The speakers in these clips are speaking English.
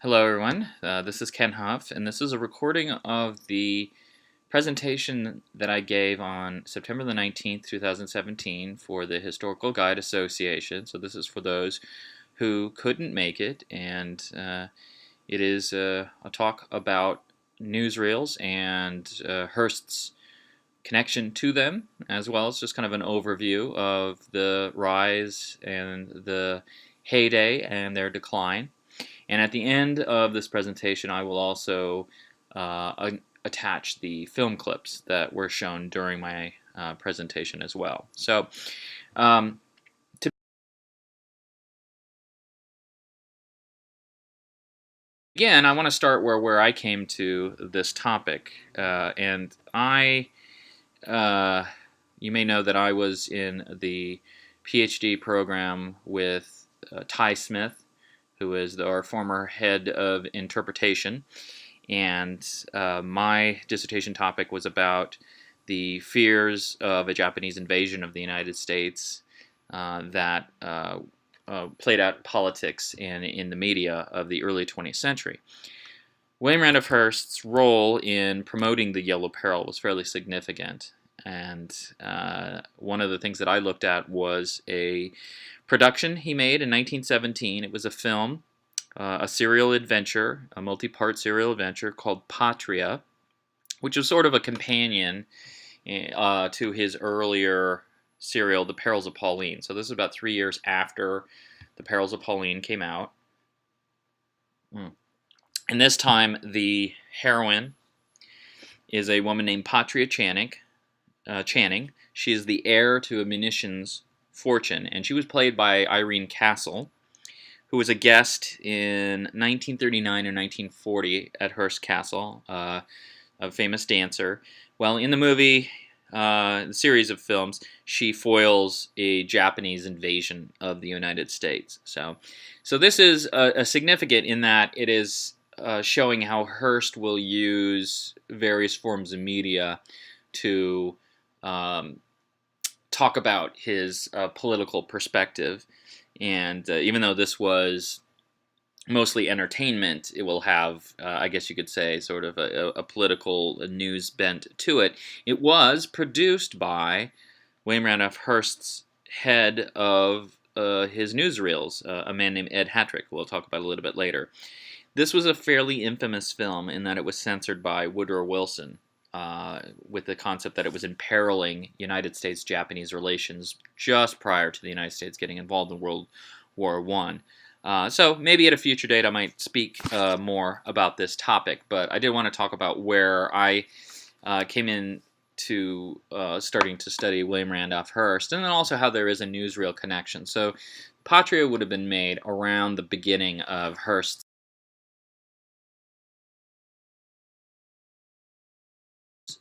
Hello everyone, this is Ken Huff, and this is a recording of the presentation that I gave on September the 19th, 2017 for the Historical Guide Association. So this is for those who couldn't make it, and it is a talk about newsreels and Hearst's connection to them, as well as just kind of an overview of the rise and the heyday and their decline. And at the end of this presentation, I will also attach the film clips that were shown during my presentation as well. So to begin, I want to start where I came to this topic. You may know that I was in the PhD program with Ty Smith, who is our former head of interpretation. And my dissertation topic was about the fears of a Japanese invasion of the United States that played out in politics and in the media of the early 20th century. William Randolph Hearst's role in promoting the Yellow Peril was fairly significant. And one of the things that I looked at was a production he made in 1917. It was a film, a serial adventure, a multi-part serial adventure called Patria, which was sort of a companion to his earlier serial, The Perils of Pauline. So this is about 3 years after The Perils of Pauline came out. And this time, the heroine is a woman named Patria Channing. She is the heir to a munitions fortune, and she was played by Irene Castle, who was a guest in 1939 or 1940 at Hearst Castle, a famous dancer. Well, in the movie, the series of films, she foils a Japanese invasion of the United States. So this is significant in that it is showing how Hearst will use various forms of media to talk about his political perspective. And even though this was mostly entertainment, it will have, I guess you could say, sort of a political news bent to it. It was produced by William Randolph Hearst's head of his newsreels, a man named Ed Hattrick, who we'll talk about a little bit later. This was a fairly infamous film in that it was censored by Woodrow Wilson, with the concept that it was imperiling United States-Japanese relations just prior to the United States getting involved in World War I. So maybe at a future date I might speak more about this topic, but I did want to talk about where I came in to starting to study William Randolph Hearst, and then also how there is a newsreel connection. So Patria would have been made around the beginning of Hearst's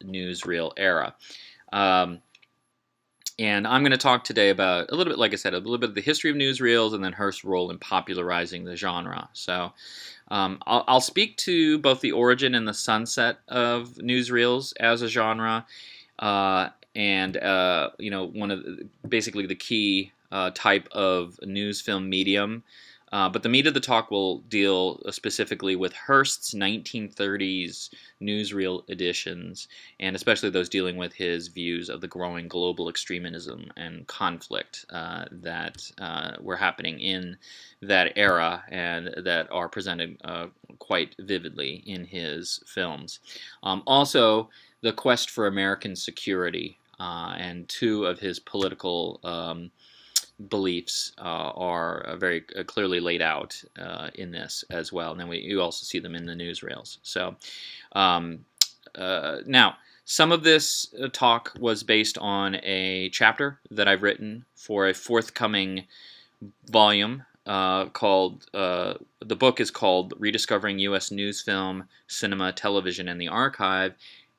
newsreel era. And I'm going to talk today about a little bit, like I said, a little bit of the history of newsreels and then Hearst's role in popularizing the genre. So I'll speak to both the origin and the sunset of newsreels as a genre, and one of basically the key type of news film medium. But the meat of the talk will deal specifically with Hearst's 1930s newsreel editions, and especially those dealing with his views of the growing global extremism and conflict that were happening in that era and that are presented quite vividly in his films. Also, the quest for American security and two of his political beliefs are very clearly laid out in this as well. And then you also see them in the newsreels. So now, some of this talk was based on a chapter that I've written for a forthcoming volume called, the book is called Rediscovering U.S. News Film, Cinema, Television, and the Archive.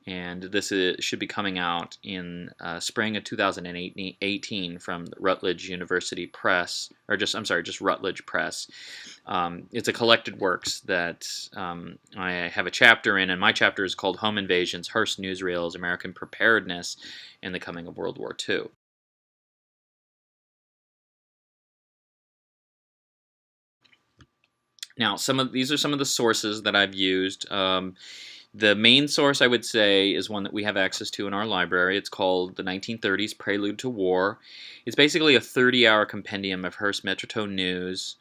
And this should be coming out in spring of 2018 from Rutledge University Press, or just Rutledge Press. It's a collected works that I have a chapter in, and my chapter is called Home Invasions, Hearst Newsreels, American Preparedness, and the Coming of World War II. Now, these are some of the sources that I've used. The main source, I would say, is one that we have access to in our library. It's called The 1930s Prelude to War. It's basically a 30-hour compendium of Hearst Metrotone news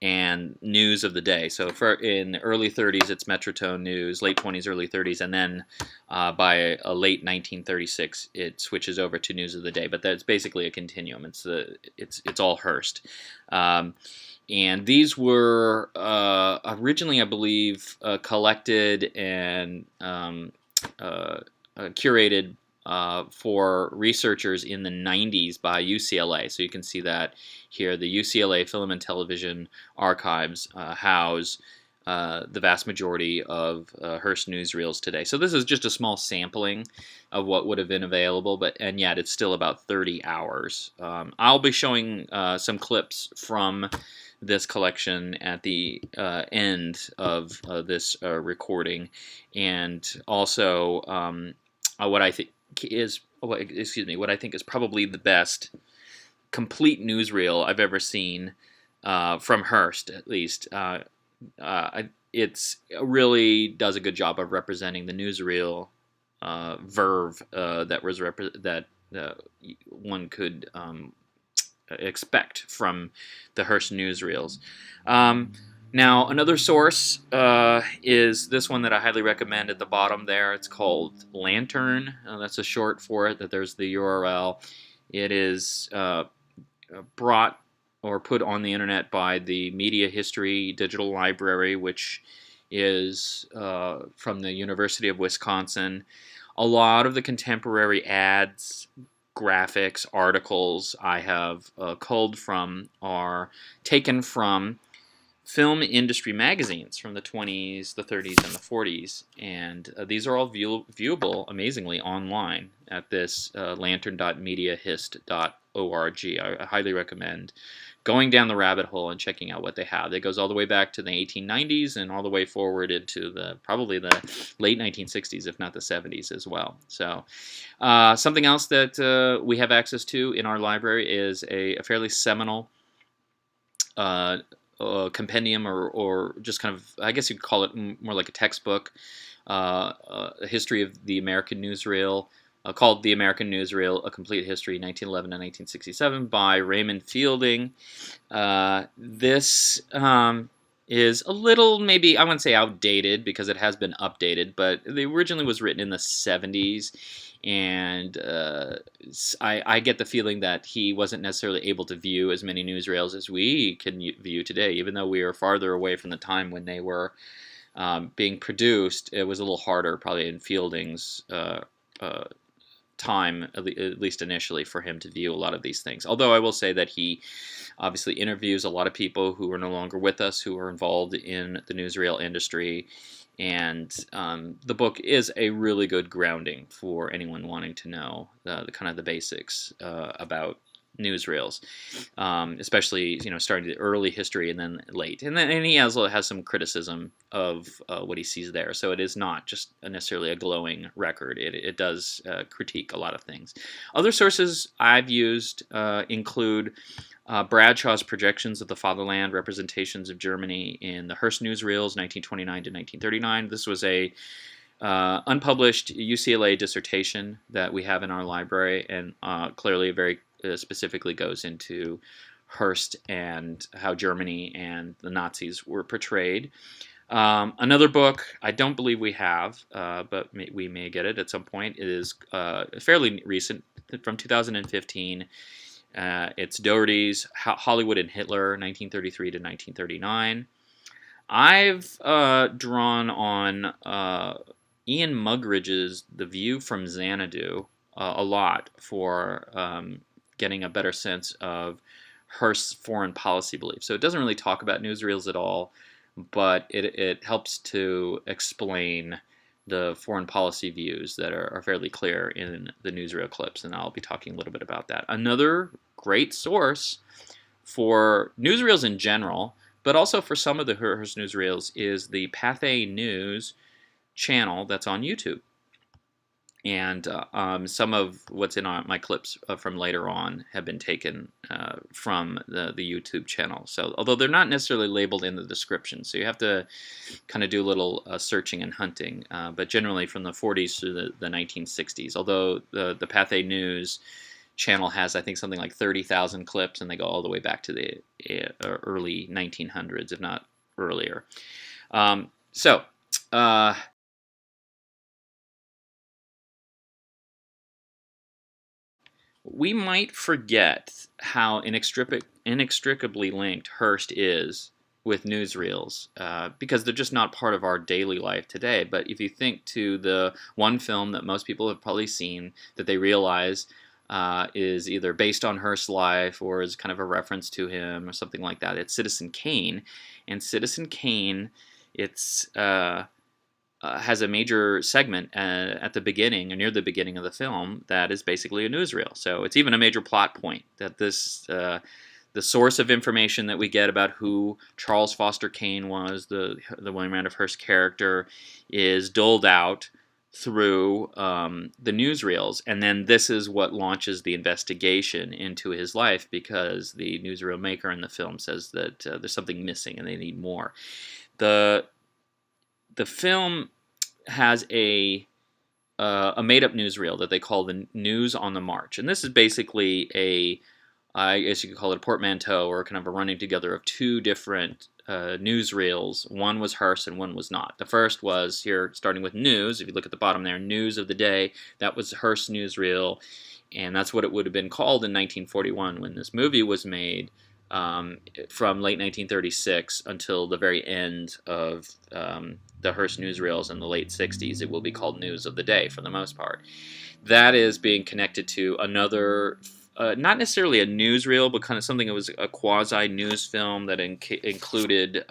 and news of the day. So in the early 30s, it's Metrotone news, late 20s, early 30s, and then by a late 1936, it switches over to news of the day. But that's basically a continuum. It's all Hearst. And these were originally, I believe, collected and curated for researchers in the 90s by UCLA. So you can see that here. The UCLA Film and Television Archives house the vast majority of Hearst newsreels today. So this is just a small sampling of what would have been available, and yet it's still about 30 hours. I'll be showing some clips from this collection at the end of this recording, and also what I think is what I think is probably the best complete newsreel I've ever seen from Hearst, at least. It really does a good job of representing the newsreel verve that one could expect from the Hearst newsreels. Now, another source is this one that I highly recommend at the bottom there. It's called Lantern. That's a short for it. That there's the URL. It is brought or put on the internet by the Media History Digital Library, which is from the University of Wisconsin. A lot of the contemporary ads, graphics, articles I have culled from are taken from film industry magazines from the 20s, the 30s, and the 40s. And these are all viewable, amazingly, online at this lantern.mediahist.org. I highly recommend going down the rabbit hole and checking out what they have. It goes all the way back to the 1890s and all the way forward into probably the late 1960s, if not the 70s as well. So something else that we have access to in our library is a fairly seminal compendium or just kind of, I guess you'd call it more like a textbook, a history of the American newsreel, called The American Newsreel, A Complete History, 1911 to 1967, by Raymond Fielding. This is a little, maybe, I wouldn't say outdated, because it has been updated, but it originally was written in the 70s, and I get the feeling that he wasn't necessarily able to view as many newsreels as we can view today. Even though we are farther away from the time when they were being produced, it was a little harder probably in Fielding's time, at least initially, for him to view a lot of these things. Although I will say that he obviously interviews a lot of people who are no longer with us, who are involved in the newsreel industry, and the book is a really good grounding for anyone wanting to know the kind of the basics about newsreels, especially starting the early history and then late, and he also has some criticism of what he sees there. So it is not just necessarily a glowing record. It does critique a lot of things. Other sources I've used include Bradshaw's Projections of the Fatherland, Representations of Germany in the Hearst Newsreels, 1929 to 1939. This was a unpublished UCLA dissertation that we have in our library, and clearly very specifically goes into Hearst and how Germany and the Nazis were portrayed. Another book I don't believe we have, but we may get it at some point. It is fairly recent, from 2015. It's Doherty's Hollywood and Hitler, 1933 to 1939. I've drawn on Ian Mugridge's The View from Xanadu a lot for getting a better sense of Hearst's foreign policy beliefs. So it doesn't really talk about newsreels at all, but it helps to explain the foreign policy views that are fairly clear in the newsreel clips, and I'll be talking a little bit about that. Another great source for newsreels in general, but also for some of the Hearst newsreels, is the Pathé News channel that's on YouTube. And some of what's in my clips from later on have been taken from the YouTube channel. So although they're not necessarily labeled in the description, so you have to kind of do a little searching and hunting. But generally from the 40s to the 1960s. Although the Pathé News channel has, I think, something like 30,000 clips, and they go all the way back to the early 1900s, if not earlier. So. We might forget how inextricably linked Hearst is with newsreels because they're just not part of our daily life today. But if you think to the one film that most people have probably seen that they realize is either based on Hearst's life or is kind of a reference to him or something like that, it's Citizen Kane. And Citizen Kane, it's has a major segment at the beginning or near the beginning of the film that is basically a newsreel. So it's even a major plot point that this the source of information that we get about who Charles Foster Kane was, the William Randolph Hearst character, is doled out through the newsreels, and then this is what launches the investigation into his life because the newsreel maker in the film says that there's something missing and they need more. The film has a made-up newsreel that they call the News on the March, and this is basically I guess you could call it a portmanteau or kind of a running together of two different newsreels. One was Hearst and one was not. The first was here, starting with news. If you look at the bottom there, news of the day. That was Hearst newsreel, and that's what it would have been called in 1941 when this movie was made. From late 1936 until the very end of the Hearst newsreels in the late 60s, it will be called News of the Day for the most part. That is being connected to another, not necessarily a newsreel, but kind of something that was a quasi-news film that included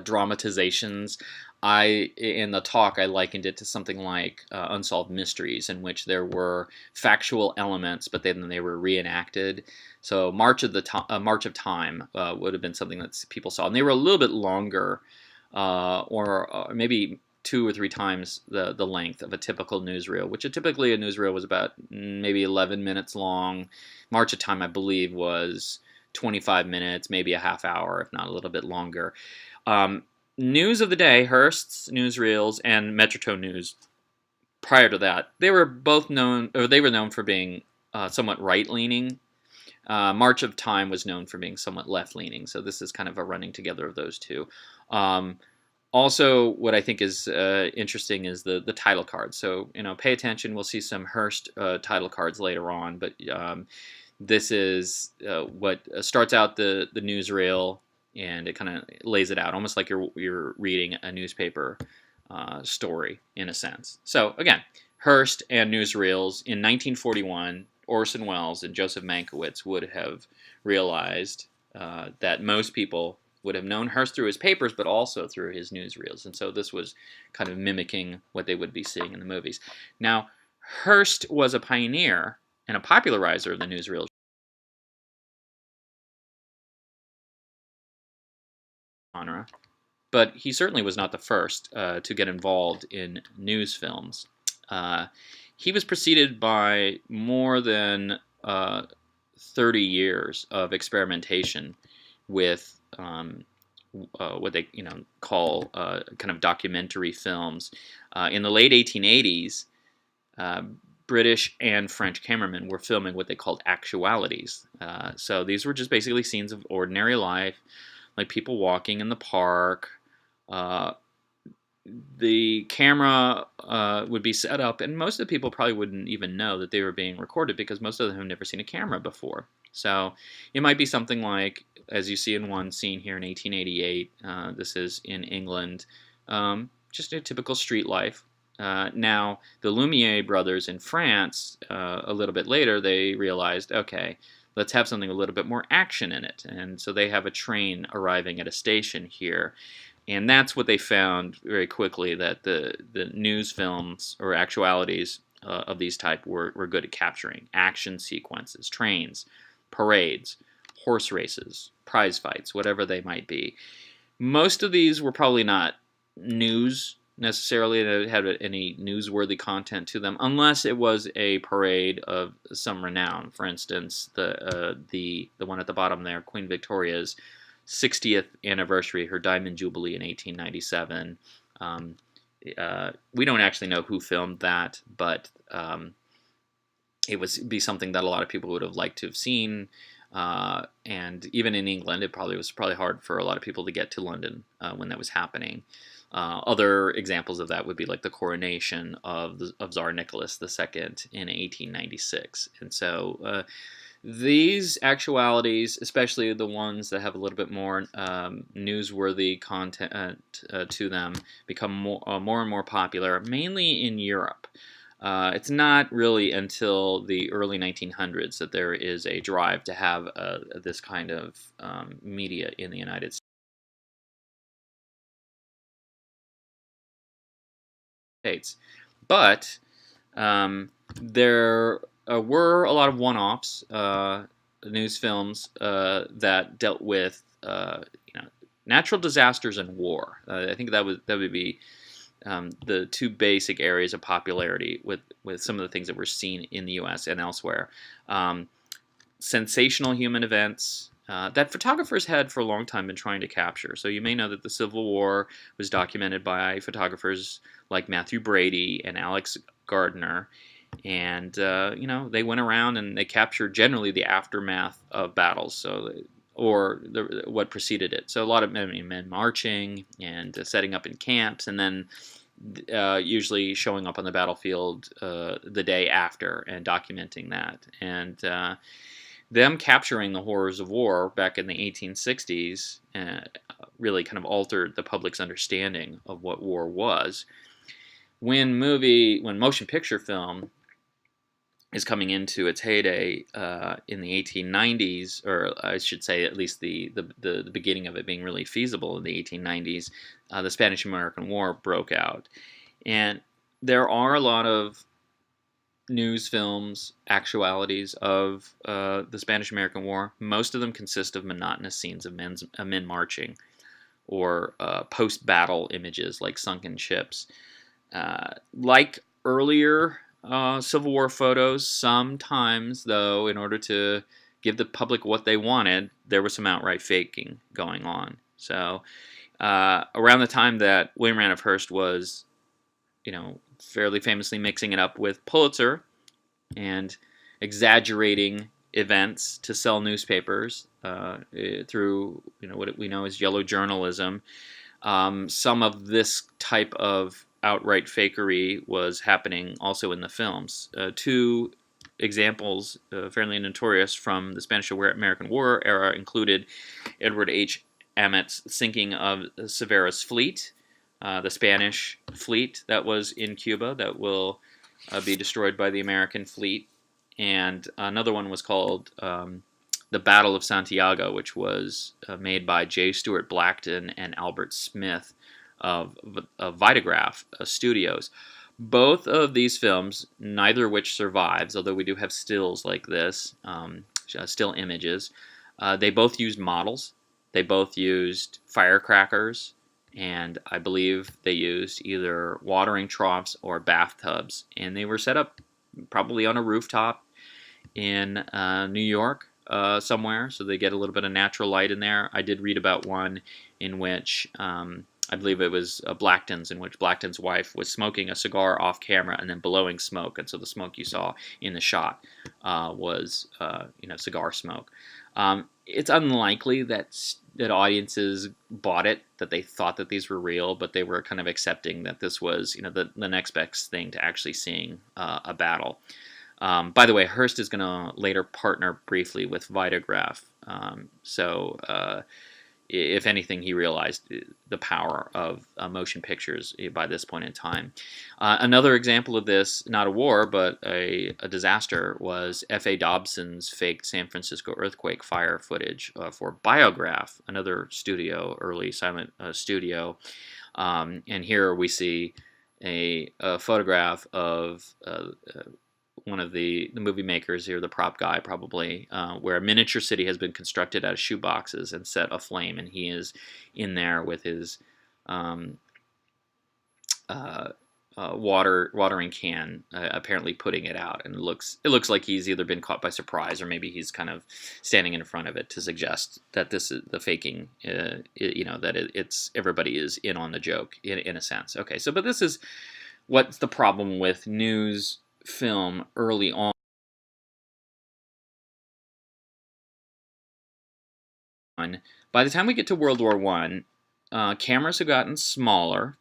dramatizations. In the talk, I likened it to something like Unsolved Mysteries, in which there were factual elements, but then they were reenacted. So March of Time would have been something that people saw, and they were a little bit longer, or maybe 2 or 3 times the length of a typical newsreel, which typically a newsreel was about maybe 11 minutes long. March of Time, I believe, was 25 minutes, maybe a half hour, if not a little bit longer. News of the Day, Hearst's newsreels, and Metrotone News. Prior to that, they were known for being somewhat right-leaning. March of Time was known for being somewhat left-leaning. So this is kind of a running together of those two. Also, what I think is interesting is the title cards. So pay attention. We'll see some Hearst title cards later on, but this is what starts out the newsreel. And it kind of lays it out, almost like you're reading a newspaper story, in a sense. So, again, Hearst and newsreels. In 1941, Orson Welles and Joseph Mankiewicz would have realized that most people would have known Hearst through his papers, but also through his newsreels. And so this was kind of mimicking what they would be seeing in the movies. Now, Hearst was a pioneer and a popularizer of the newsreel genre, but he certainly was not the first to get involved in news films. He was preceded by more than 30 years of experimentation with what they call kind of documentary films. In the late 1880s, British and French cameramen were filming what they called actualities. So these were just basically scenes of ordinary life, like people walking in the park. The camera would be set up, and most of the people probably wouldn't even know that they were being recorded because most of them have never seen a camera before. So it might be something like, as you see in one scene here in 1888, this is in England, just a typical street life. Now, the Lumiere brothers in France, a little bit later, they realized, okay, let's have something a little bit more action in it. And so they have a train arriving at a station here. And that's what they found very quickly, that the news films or actualities of these type were good at capturing action sequences, trains, parades, horse races, prize fights, whatever they might be. Most of these were probably not news necessarily that had any newsworthy content to them, unless it was a parade of some renown. For instance, the one at the bottom there, Queen Victoria's 60th anniversary, her Diamond Jubilee in 1897. Um, we don't actually know who filmed that, but it would be something that a lot of people would have liked to have seen. And even in England, it was probably hard for a lot of people to get to London when that was happening. Other examples of that would be like the coronation of Tsar Nicholas II in 1896. And so these actualities, especially the ones that have a little bit more newsworthy content to them, become more and more popular, mainly in Europe. It's not really until the early 1900s that there is a drive to have this kind of media in the United States. But there were a lot of one-offs, news films that dealt with natural disasters and war. I think that would be the two basic areas of popularity with some of the things that we're seeing in the U.S. and elsewhere. Sensational human events that photographers had for a long time been trying to capture. So you may know that the Civil War was documented by photographers like Matthew Brady and Alex Gardner. And, they went around and they captured generally the aftermath of battles. Or what preceded it. So a lot of men marching and setting up in camps, and then usually showing up on the battlefield the day after and documenting that. And them capturing the horrors of war back in the 1860s really kind of altered the public's understanding of what war was. When motion picture film is coming into its heyday in the 1890s, or I should say at least the beginning of it being really feasible in the 1890s, the Spanish-American War broke out. And there are a lot of news films, actualities of the Spanish-American War. Most of them consist of monotonous scenes of men marching, or post-battle images like sunken ships. Like earlier Civil War photos, sometimes, though, in order to give the public what they wanted, there was some outright faking going on. So around the time that William Randolph Hearst was, fairly famously mixing it up with Pulitzer and exaggerating events to sell newspapers through, what we know as yellow journalism, some of this type of outright fakery was happening also in the films. Two examples, fairly notorious from the Spanish-American War era, included Edward H. Amet's sinking of Cervera's fleet, the Spanish fleet that was in Cuba that will be destroyed by the American fleet, and another one was called the Battle of Santiago, which was made by J. Stuart Blackton and Albert Smith of Vitagraph Studios. Both of these films, neither of which survives, although we do have stills like this, still images, they both used models. They both used firecrackers, and I believe they used either watering troughs or bathtubs. And they were set up probably on a rooftop in New York somewhere, so they get a little bit of natural light in there. I did read about one in which I believe it was Blackton's, in which Blackton's wife was smoking a cigar off camera and then blowing smoke, and so the smoke you saw in the shot was cigar smoke. It's unlikely that audiences bought it, that they thought that these were real, but they were kind of accepting that this was the next best thing to actually seeing a battle. By the way, Hearst is going to later partner briefly with Vitagraph, so if anything, he realized the power of motion pictures by this point in time. Another example of this, not a war, but a disaster, was F.A. Dobson's faked San Francisco earthquake fire footage for Biograph, another studio, early silent studio. And here we see a photograph of one of the movie makers here, the prop guy probably, where a miniature city has been constructed out of shoe boxes and set aflame, and he is in there with his uh, watering can, apparently putting it out, and it looks like he's either been caught by surprise or maybe he's kind of standing in front of it to suggest that this is the faking. That it's everybody is in on the joke in a sense. Okay, so but this is what's the problem with news film early on. By the time we get to World War I, cameras have gotten smaller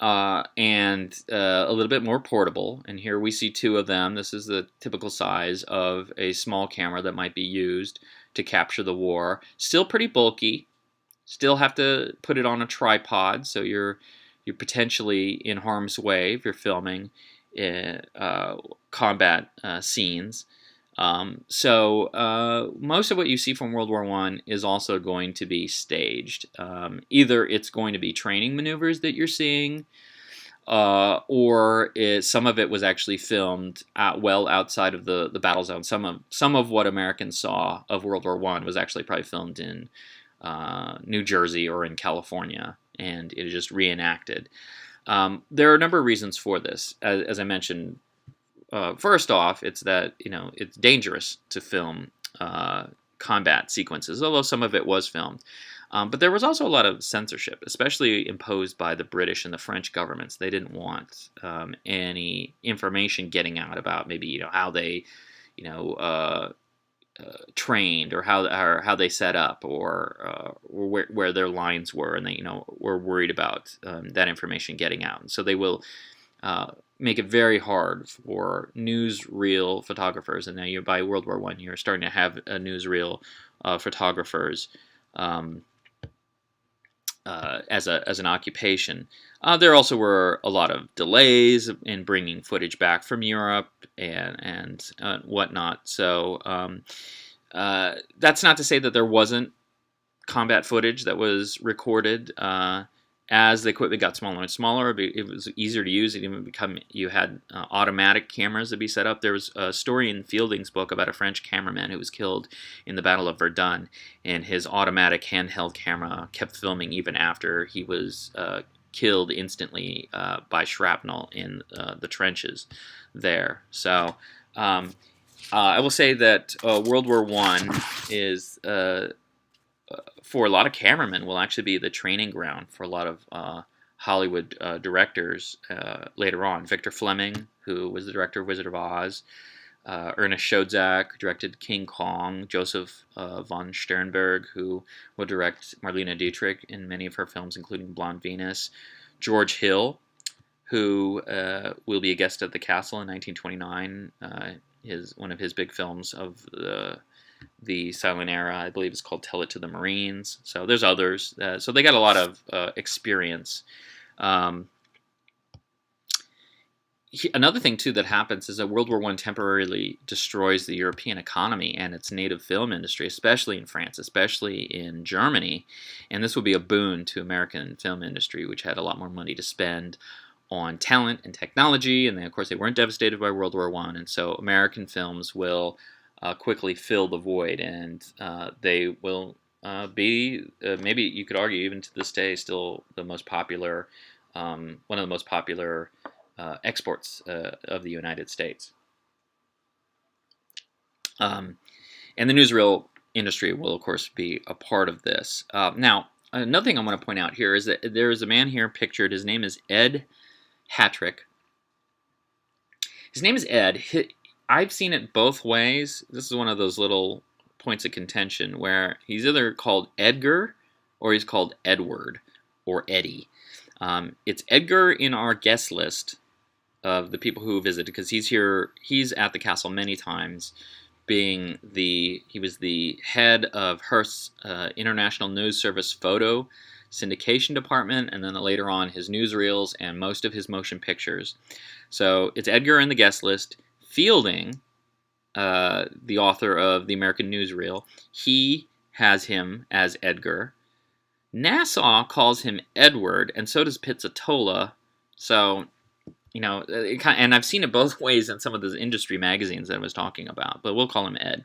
and a little bit more portable. And here we see two of them. This is the typical size of a small camera that might be used to capture the war. Still pretty bulky. Still have to put it on a tripod, so you're potentially in harm's way if you're filming combat scenes. Most of what you see from World War I is also going to be staged. Either it's going to be training maneuvers that you're seeing, or some of it was actually filmed well outside of the battle zone. Some of what Americans saw of World War I was actually probably filmed in New Jersey or in California, and it is just reenacted. There are a number of reasons for this. As I mentioned, first off, it's that it's dangerous to film combat sequences, although some of it was filmed. But there was also a lot of censorship, especially imposed by the British and the French governments. They didn't want any information getting out about maybe how they trained or how they set up or where their lines were, and they were worried about that information getting out. And so they will make it very hard for newsreel photographers. And now by World War I, you're starting to have newsreel photographers as an occupation. There also were a lot of delays in bringing footage back from Europe and whatnot. So that's not to say that there wasn't combat footage that was recorded. As the equipment got smaller and smaller, it was easier to use. You had automatic cameras to be set up. There was a story in Fielding's book about a French cameraman who was killed in the Battle of Verdun, and his automatic handheld camera kept filming even after he was killed instantly by shrapnel in the trenches there. So I will say that World War I is for a lot of cameramen will actually be the training ground for a lot of Hollywood directors later on. Victor Fleming, who was the director of Wizard of Oz, Ernest Schoedsack, who directed King Kong, Joseph von Sternberg, who will direct Marlene Dietrich in many of her films, including Blonde Venus, George Hill, who will be a guest at the Castle in 1929, one of his big films of the silent era, I believe, is called Tell It to the Marines. So there's others. So they got a lot of experience. Another thing, too, that happens is that World War I temporarily destroys the European economy and its native film industry, especially in France, especially in Germany. And this will be a boon to American film industry, which had a lot more money to spend on talent and technology. And then, of course, they weren't devastated by World War I. And so American films will quickly fill the void, and they will be, maybe you could argue even to this day, still the most popular, one of the most popular exports of the United States. And the newsreel industry will, of course, be a part of this. Now, another thing I want to point out here is that there is a man here pictured. His name is Ed Hattrick. His name is Ed. I've seen it both ways. This is one of those little points of contention where he's either called Edgar or he's called Edward or Eddie. It's Edgar in our guest list of the people who visited, because he's at the castle many times, he was the head of Hearst's International News Service photo syndication department, and then later on his newsreels and most of his motion pictures. So it's Edgar in the guest list. Fielding, the author of the American Newsreel, he has him as Edgar. Nassau calls him Edward, and so does Pizzatola. So, and I've seen it both ways in some of those industry magazines that I was talking about, but we'll call him Ed.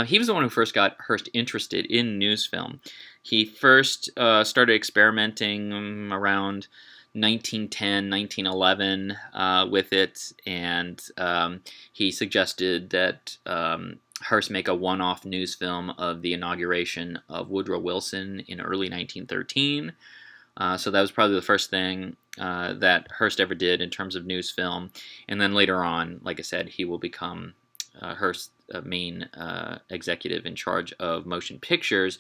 He was the one who first got Hearst interested in news film. He first started experimenting around 1910, 1911 with it, and he suggested that Hearst make a one-off news film of the inauguration of Woodrow Wilson in early 1913. So that was probably the first thing that Hearst ever did in terms of news film. And then later on, like I said, he will become Hearst's main executive in charge of motion pictures.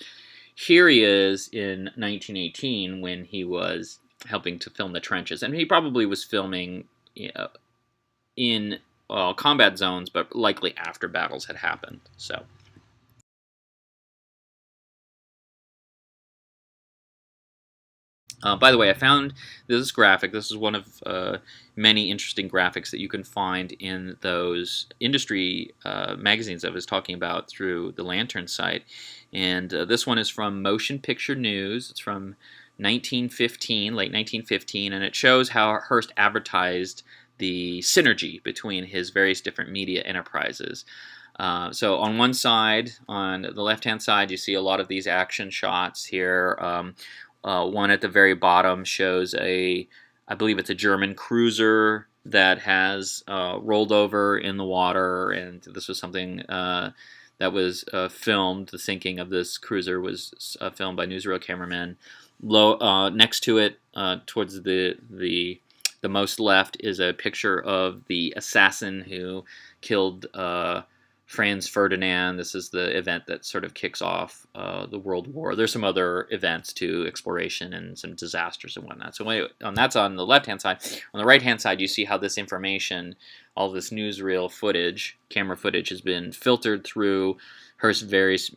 Here he is in 1918 when he was helping to film The Trenches. And he probably was filming in combat zones, but likely after battles had happened. So. By the way, I found this graphic. This is one of many interesting graphics that you can find in those industry magazines I was talking about through the Lantern site. And this one is from Motion Picture News. It's from 1915, late 1915, and it shows how Hearst advertised the synergy between his various different media enterprises. So on one side, on the left-hand side, you see a lot of these action shots here. One at the very bottom shows I believe it's a German cruiser that has rolled over in the water, and this was something that was filmed. The sinking of this cruiser was filmed by newsreel cameramen. Next to it, towards the most left, is a picture of the assassin who killed Franz Ferdinand. This is the event that sort of kicks off the World War. There's some other events too, exploration and some disasters and whatnot. So that's on the left-hand side. On the right-hand side, you see how this information, all this newsreel footage, camera footage, has been filtered through Hearst's various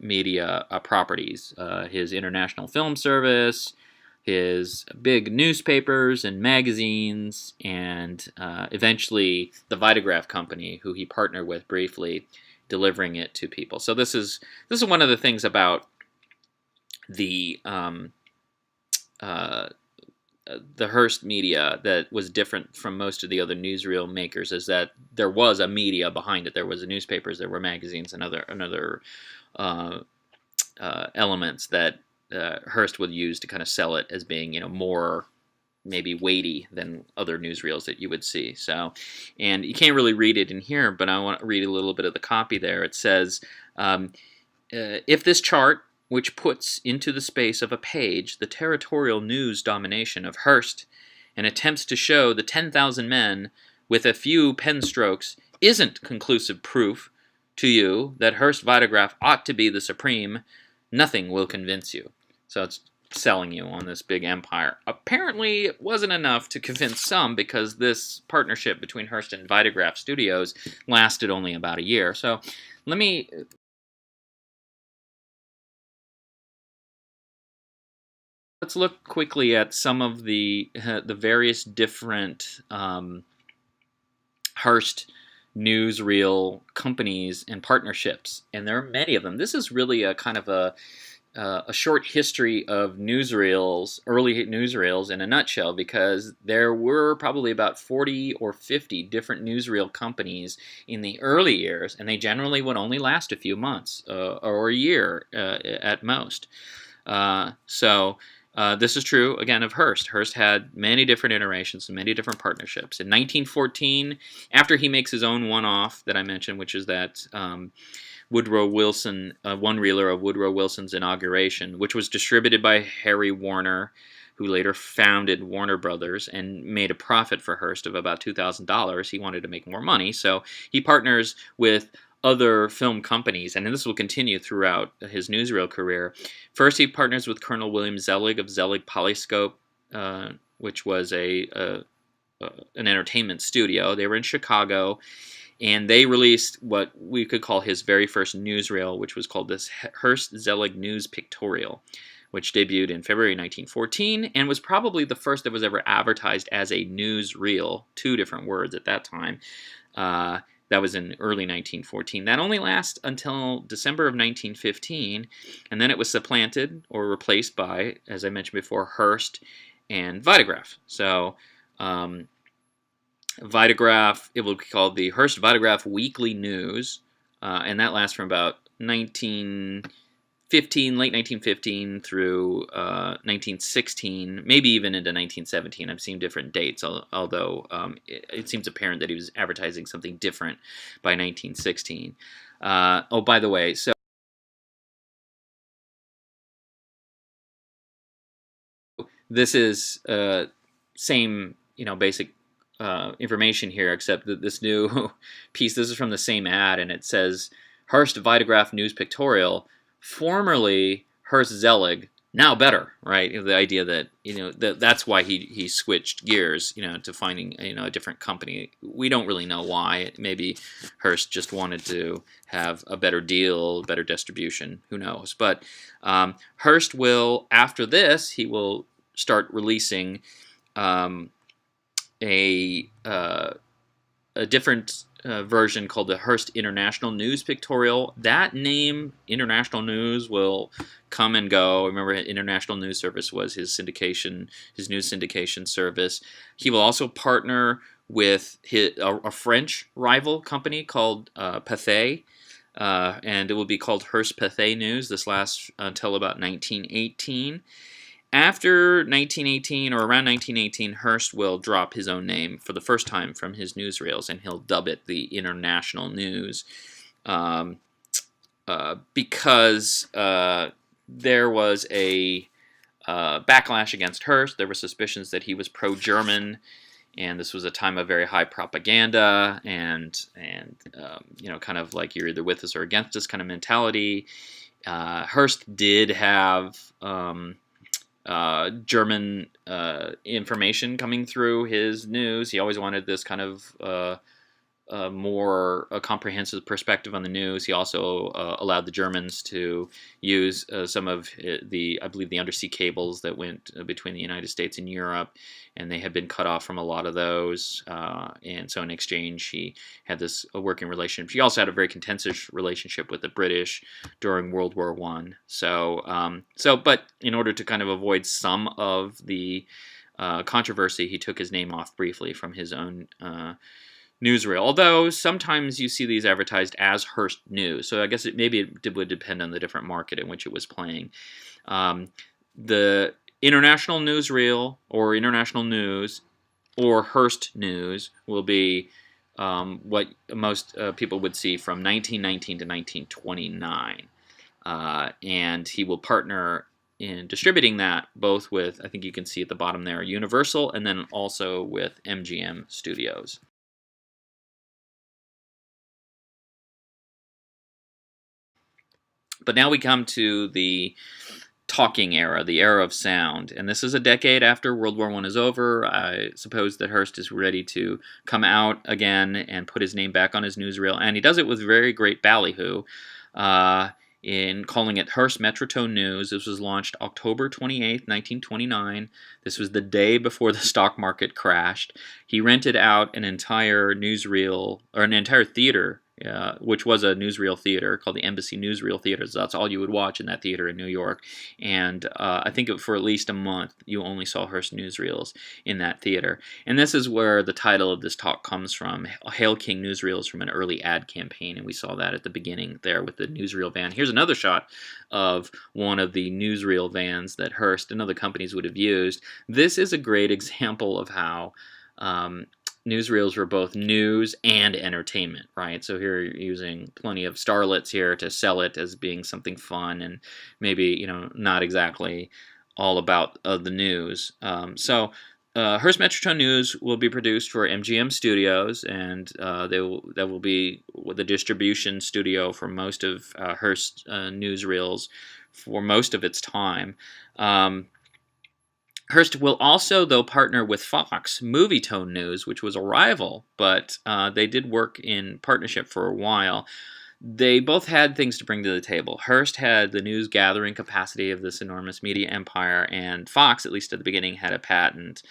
media properties. His International Film Service, his big newspapers and magazines, and eventually the Vitagraph company, who he partnered with briefly, delivering it to people. So this is one of the things about the Hearst media that was different from most of the other newsreel makers, is that there was a media behind it. There was newspapers, there were magazines, and other elements that Hearst would use to kind of sell it as being, more maybe weighty than other newsreels that you would see. So, and you can't really read it in here, but I want to read a little bit of the copy there. It says, if this chart, which puts into the space of a page the territorial news domination of Hearst and attempts to show the 10,000 men with a few pen strokes, isn't conclusive proof to you that Hearst Vitagraph ought to be the supreme, nothing will convince you. So it's selling you on this big empire. Apparently, it wasn't enough to convince some, because this partnership between Hearst and Vitagraph Studios lasted only about a year. So let's look quickly at some of the various different Hearst newsreel companies and partnerships, and there are many of them. This is really a kind of a short history of newsreels, early newsreels in a nutshell, because there were probably about 40 or 50 different newsreel companies in the early years, and they generally would only last a few months or a year at most. This is true, again, of Hearst. Hearst had many different iterations and many different partnerships. In 1914, after he makes his own one-off that I mentioned, which is that Woodrow Wilson, one-reeler of Woodrow Wilson's inauguration, which was distributed by Harry Warner, who later founded Warner Brothers and made a profit for Hearst of about $2,000. He wanted to make more money, so he partners with other film companies, and this will continue throughout his newsreel career. First, he partners with Colonel William Zelig of Zelig Polyscope, which was an entertainment studio. They were in Chicago, and they released what we could call his very first newsreel, which was called this Hearst Zelig News Pictorial, which debuted in February 1914 and was probably the first that was ever advertised as a newsreel, two different words at that time. That was in early 1914. That only lasted until December of 1915, and then it was supplanted or replaced by, as I mentioned before, Hearst and Vitagraph. So Vitagraph, it will be called the Hearst Vitagraph Weekly News, and that lasts from about 1915 late 1915 through 1916, maybe even into 1917. I've seen different dates, although it seems apparent that he was advertising something different by 1916. Oh, by the way, so this is same, basic information here, except that this new piece, this is from the same ad, and it says, Hearst Vitagraph News Pictorial, formerly Hearst Zelig, now better, right? The idea that, that's why he switched gears, to finding, a different company. We don't really know why. Maybe Hearst just wanted to have a better deal, better distribution, who knows. But Hearst will, after this, he will start releasing a different version called the Hearst International News Pictorial. That name, International News, will come and go. Remember, International News Service was his news syndication service. He will also partner with a French rival company called Pathé, and it will be called Hearst Pathé News. This lasts until about 1918. After 1918, or around 1918, Hearst will drop his own name for the first time from his newsreels, and he'll dub it the International News, because there was a backlash against Hearst. There were suspicions that he was pro-German, and this was a time of very high propaganda, and kind of like you're either with us or against us kind of mentality. Hearst did have German information coming through his news. He always wanted this kind of more comprehensive perspective on the news. He also allowed the Germans to use some of I believe, the undersea cables that went between the United States and Europe, and they had been cut off from a lot of those. And so in exchange, he had this working relationship. He also had a very contentious relationship with the British during World War I. But in order to kind of avoid some of the controversy, he took his name off briefly from his own newsreel, although sometimes you see these advertised as Hearst News, so I guess it would depend on the different market in which it was playing. The International Newsreel, or International News, or Hearst News will be what most people would see from 1919 to 1929, and he will partner in distributing that both with, I think you can see at the bottom there, Universal, and then also with MGM Studios. But now we come to the talking era, the era of sound. And this is a decade after World War I is over. I suppose that Hearst is ready to come out again and put his name back on his newsreel. And he does it with very great ballyhoo in calling it Hearst Metrotone News. This was launched October 28th, 1929. This was the day before the stock market crashed. He rented out an entire newsreel, or an entire theater, which was a newsreel theater called the Embassy Newsreel Theater. So that's all you would watch in that theater in New York. And I think for at least a month, you only saw Hearst newsreels in that theater. And this is where the title of this talk comes from, Hail King Newsreels, from an early ad campaign. And we saw that at the beginning there with the newsreel van. Here's another shot of one of the newsreel vans that Hearst and other companies would have used. This is a great example of how newsreels were both news and entertainment, right? So here you're using plenty of starlets here to sell it as being something fun and maybe, not exactly all about the news. Hearst Metrotone News will be produced for MGM Studios, and that will be the distribution studio for most of Hearst newsreels for most of its time. Hearst will also, though, partner with Fox Movietone News, which was a rival, but they did work in partnership for a while. They both had things to bring to the table. Hearst had the news gathering capacity of this enormous media empire, and Fox, at least at the beginning, had a patent,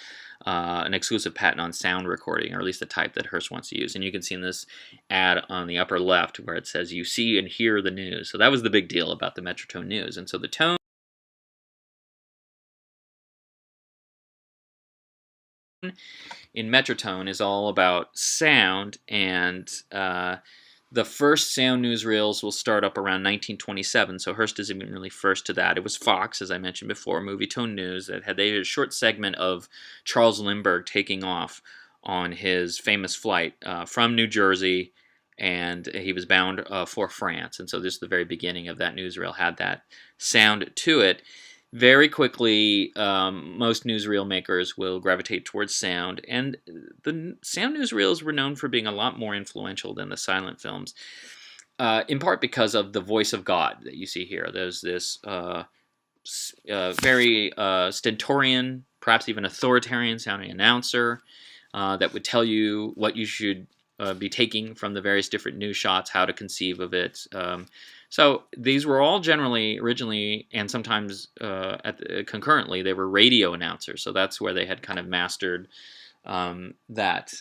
an exclusive patent on sound recording, or at least the type that Hearst wants to use. And you can see in this ad on the upper left where it says, "You see and hear the news." So that was the big deal about the Metrotone News. And so the tone in Metrotone is all about sound, and The first sound newsreels will start up around 1927, so Hearst isn't even really first to that. It was Fox, as I mentioned before, Movie Tone News, that had a short segment of Charles Lindbergh taking off on his famous flight from New Jersey, and he was bound for France. And so this is the very beginning of that newsreel, had that sound to it. Very quickly, most newsreel makers will gravitate towards sound, and the sound newsreels were known for being a lot more influential than the silent films, in part because of the voice of God that you see here. There's this very stentorian, perhaps even authoritarian sounding announcer that would tell you what you should be taking from the various different news shots, how to conceive of it. So these were all generally, originally, and sometimes concurrently, they were radio announcers. So that's where they had kind of mastered that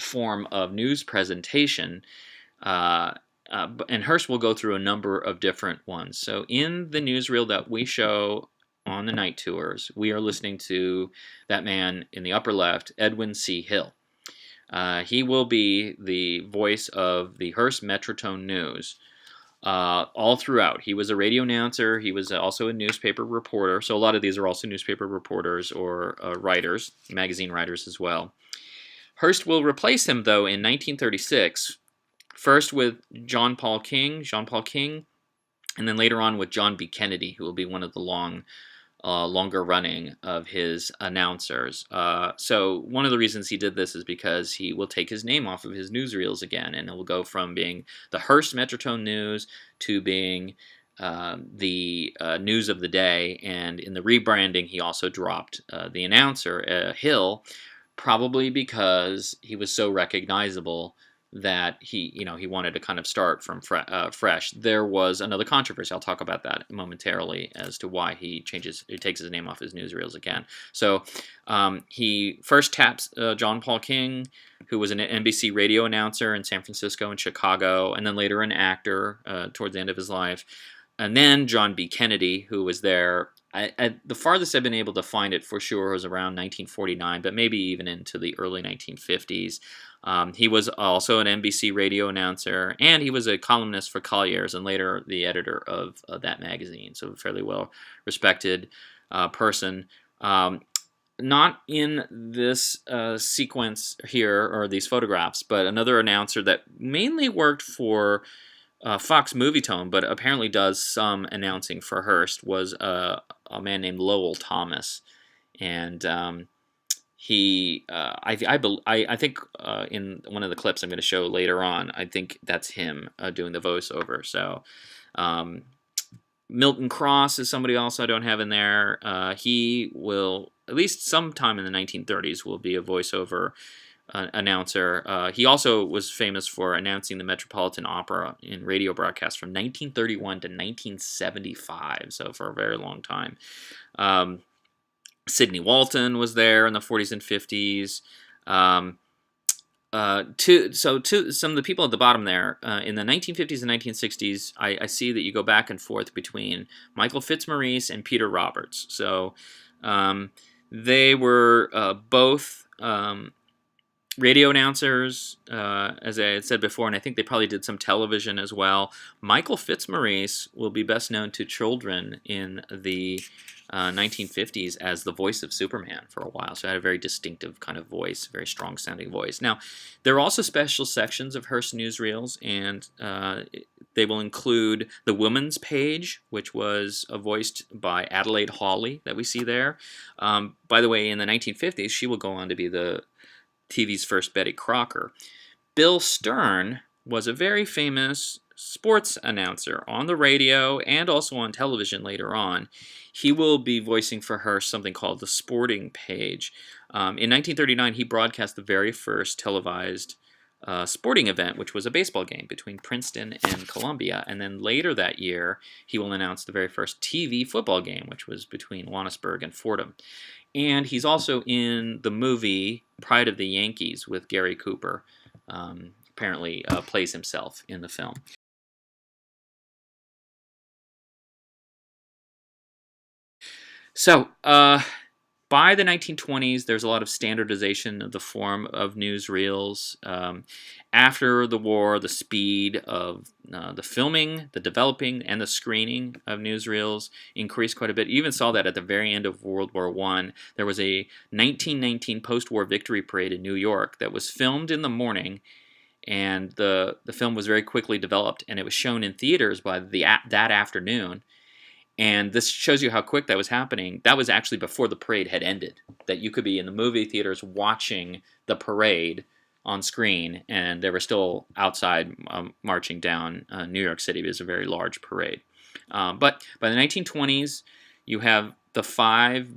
form of news presentation. And Hearst will go through a number of different ones. So in the newsreel that we show on the night tours, we are listening to that man in the upper left, Edwin C. Hill. He will be the voice of the Hearst Metrotone News all throughout. He was a radio announcer. He was also a newspaper reporter. So a lot of these are also newspaper reporters or writers, magazine writers as well. Hearst will replace him, though, in 1936, first with John Paul King, and then later on with John B. Kennedy, who will be one of the longer running of his announcers. So one of the reasons he did this is because he will take his name off of his newsreels again, and it will go from being the Hearst Metrotone News to being the news of the day. And in the rebranding, he also dropped the announcer, Hill, probably because he was so recognizable that he wanted to kind of start from fresh. There was another controversy. I'll talk about that momentarily as to why he takes his name off his newsreels again. So he first taps John Paul King, who was an NBC radio announcer in San Francisco and Chicago, and then later an actor towards the end of his life. And then John B. Kennedy, who was there. The farthest I've been able to find it for sure was around 1949, but maybe even into the early 1950s. He was also an NBC radio announcer, and he was a columnist for Collier's and later the editor of that magazine, so a fairly well-respected person. Not in this sequence here, or these photographs, but another announcer that mainly worked for Fox Movietone, but apparently does some announcing for Hearst, was a man named Lowell Thomas, and I think in one of the clips I'm going to show later on, I think that's him doing the voiceover. So Milton Cross is somebody else I don't have in there. He will, at least sometime in the 1930s, will be a voiceover announcer. He also was famous for announcing the Metropolitan Opera in radio broadcasts from 1931 to 1975, so for a very long time. Sidney Walton was there in the 40s and 50s. To some of the people at the bottom there, in the 1950s and 1960s, I see that you go back and forth between Michael Fitzmaurice and Peter Roberts. So they were both radio announcers, as I had said before, and I think they probably did some television as well. Michael Fitzmaurice will be best known to children in the 1950s as the voice of Superman for a while. So he had a very distinctive kind of voice, very strong sounding voice. Now, there are also special sections of Hearst newsreels, and they will include the women's page, which was voiced by Adelaide Hawley that we see there. By the way, in the 1950s, she will go on to be the TV's first Betty Crocker. Bill Stern was a very famous sports announcer on the radio and also on television later on. He will be voicing for Hearst something called the Sporting Page. In 1939, he broadcast the very first televised sporting event, which was a baseball game between Princeton and Columbia. And then later that year, he will announce the very first TV football game, which was between Wannesburg and Fordham. And he's also in the movie Pride of the Yankees with Gary Cooper. Apparently plays himself in the film. So, By the 1920s, there's a lot of standardization of the form of newsreels. After the war, the speed of the filming, the developing, and the screening of newsreels increased quite a bit. You even saw that at the very end of World War I. There was a 1919 post-war victory parade in New York that was filmed in the morning, and the film was very quickly developed, and it was shown in theaters by that afternoon. And this shows you how quick that was happening. That was actually before the parade had ended. That you could be in the movie theaters watching the parade on screen, and they were still outside marching down New York City. It was a very large parade. But by the 1920s, you have the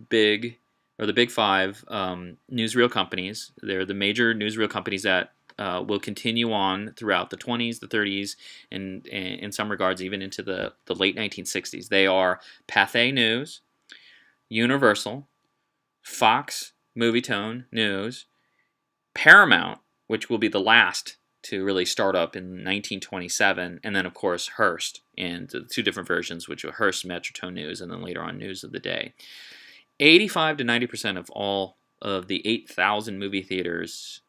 big five newsreel companies. They're the major newsreel companies that will continue on throughout the 20s, the 30s, and in some regards even into the late 1960s. They are Pathé News, Universal, Fox Movietone News, Paramount, which will be the last to really start up in 1927, and then of course Hearst, and the two different versions, which are Hearst Metrotone News, and then later on News of the Day. 85 to 90% of all of the 8,000 movie theaters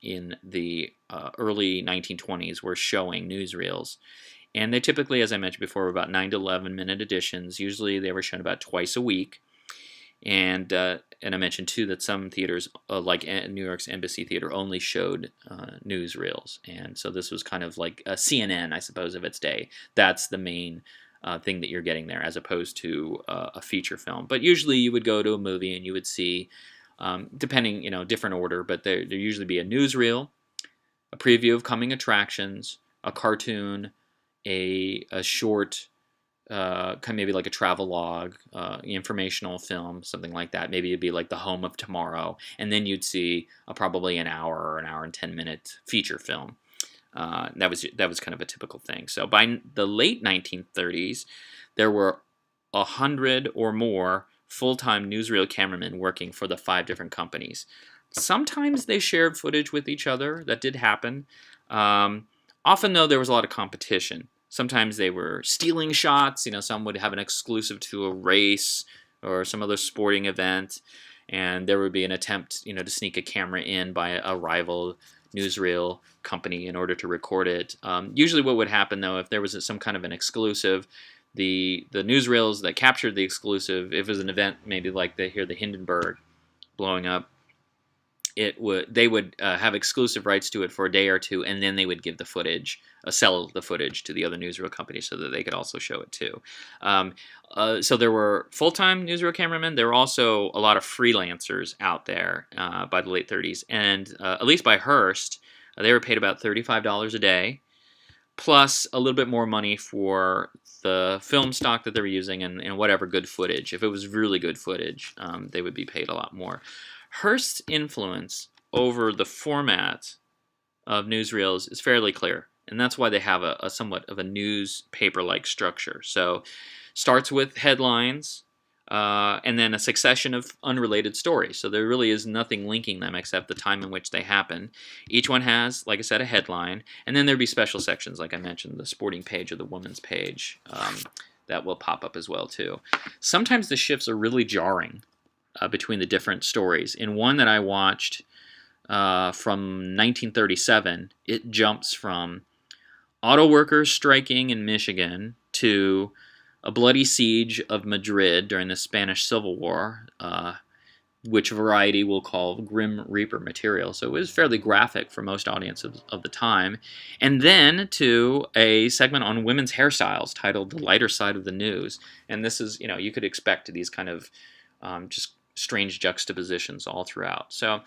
in the early 1920s were showing newsreels. And they typically, as I mentioned before, were about 9 to 11 minute editions. Usually they were shown about twice a week. And I mentioned too that some theaters, like New York's Embassy Theater, only showed newsreels. And so this was kind of like a CNN, I suppose, of its day. That's the main thing that you're getting there, as opposed to a feature film. But usually you would go to a movie and you would see, depending, different order, but there usually be a newsreel, a preview of coming attractions, a cartoon, a short, maybe like a travel log, informational film, something like that. Maybe it'd be like The Home of Tomorrow, and then you'd see probably an hour or an hour and 10-minute feature film. That was kind of a typical thing. So by the late 1930s, there were 100 or more full-time newsreel cameramen working for the 5 different companies. Sometimes they shared footage with each other. That did happen. Often, though, there was a lot of competition. Sometimes they were stealing shots. Some would have an exclusive to a race or some other sporting event, and there would be an attempt, to sneak a camera in by a rival newsreel company in order to record it. Usually what would happen, though, if there was some kind of an exclusive, the newsreels that captured the exclusive, if it was an event maybe like the Hindenburg blowing up, they would have exclusive rights to it for a day or two, and then they would give the footage, sell the footage to the other newsreel companies so that they could also show it too. So there were full-time newsreel cameramen. There were also a lot of freelancers out there by the late 30s, and at least by Hearst, they were paid about $35 a day, plus a little bit more money for the film stock that they were using and whatever good footage. If it was really good footage, they would be paid a lot more. Hearst's influence over the format of newsreels is fairly clear, and that's why they have a somewhat of a newspaper-like structure. So starts with headlines, and then a succession of unrelated stories. So there really is nothing linking them except the time in which they happen. Each one has, like I said, a headline, and then there'd be special sections, like I mentioned, the sporting page or the women's page that will pop up as well too. Sometimes the shifts are really jarring between the different stories. In one that I watched from 1937, it jumps from auto workers striking in Michigan to a bloody siege of Madrid during the Spanish Civil War, which Variety will call Grim Reaper material. So it was fairly graphic for most audiences of the time. And then to a segment on women's hairstyles titled The Lighter Side of the News. And this is, you could expect these kind of just strange juxtapositions all throughout. So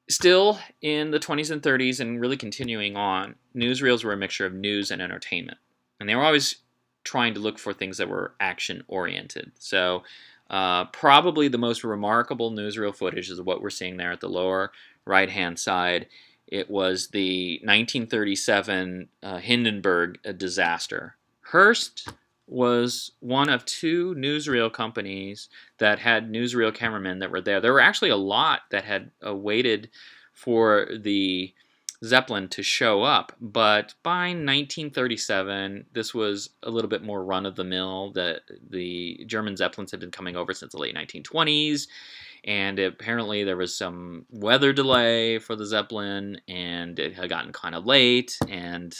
still in the 20s and 30s and really continuing on, newsreels were a mixture of news and entertainment. And they were always trying to look for things that were action-oriented. So probably the most remarkable newsreel footage is what we're seeing there at the lower right-hand side. It was the 1937 Hindenburg disaster. Hearst was one of 2 newsreel companies that had newsreel cameramen that were there. There were actually a lot that had waited for the Zeppelin to show up. But by 1937, this was a little bit more run-of-the-mill. That the German Zeppelins had been coming over since the late 1920s, and apparently there was some weather delay for the Zeppelin, and it had gotten kind of late, and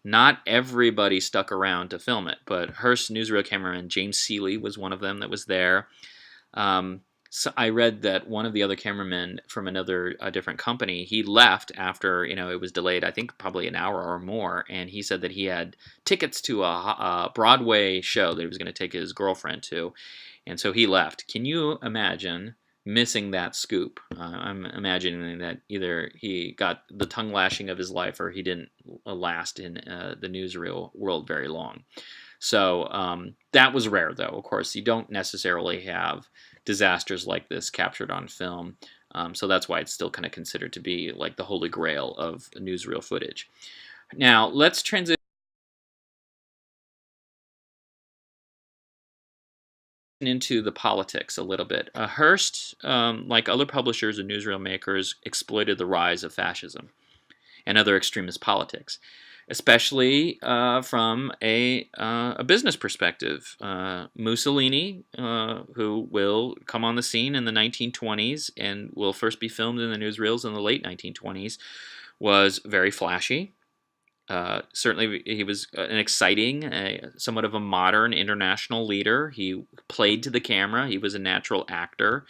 not everybody stuck around to film it. But Hearst newsreel cameraman James Seeley was one of them that was there. So I read that one of the other cameramen from another different company, he left after it was delayed. I think probably an hour or more, and he said that he had tickets to a Broadway show that he was going to take his girlfriend to, and so he left. Can you imagine missing that scoop? I'm imagining that either he got the tongue lashing of his life, or he didn't last in the newsreel world very long. So that was rare, though. Of course, you don't necessarily have disasters like this captured on film. So that's why it's still kind of considered to be like the holy grail of newsreel footage. Now, let's transition into the politics a little bit. Hearst, like other publishers and newsreel makers, exploited the rise of fascism and other extremist politics, especially from a business perspective. Mussolini, who will come on the scene in the 1920s and will first be filmed in the newsreels in the late 1920s, was very flashy. Certainly, he was an exciting, somewhat of a modern international leader. He played to the camera. He was a natural actor.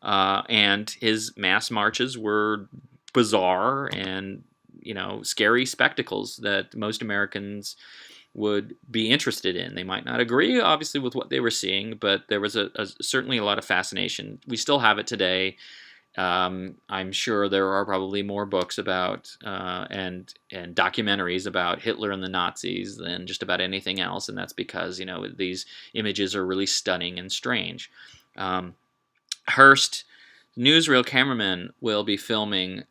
And his mass marches were bizarre and scary spectacles that most Americans would be interested in. They might not agree, obviously, with what they were seeing, but there was certainly a lot of fascination. We still have it today. I'm sure there are probably more books about and documentaries about Hitler and the Nazis than just about anything else, and that's because these images are really stunning and strange. Hearst newsreel cameramen will be filming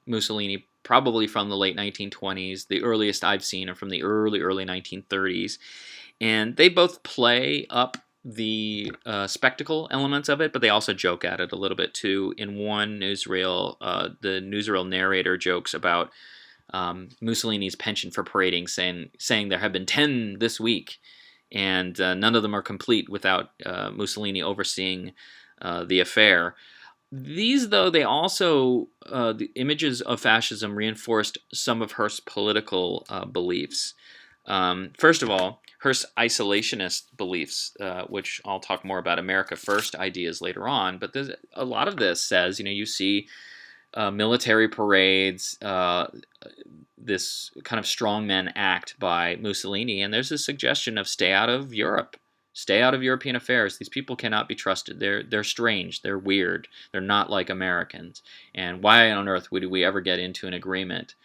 Mussolini probably from the late 1920s. The earliest I've seen are from the early 1930s, and they both play up the spectacle elements of it, but they also joke at it a little bit too. In one newsreel, the newsreel narrator jokes about Mussolini's penchant for parading, saying there have been 10 this week, and none of them are complete without Mussolini overseeing the affair. These, though, they also, the images of fascism reinforced some of Hearst's political beliefs. First of all, Hearst's isolationist beliefs, which I'll talk more about America First ideas later on, but a lot of this says, you see military parades, this kind of strongman act by Mussolini, and there's a suggestion of stay out of Europe. Stay out of European affairs. These people cannot be trusted. They're strange. They're weird. They're not like Americans. And why on earth would we ever get into an agreement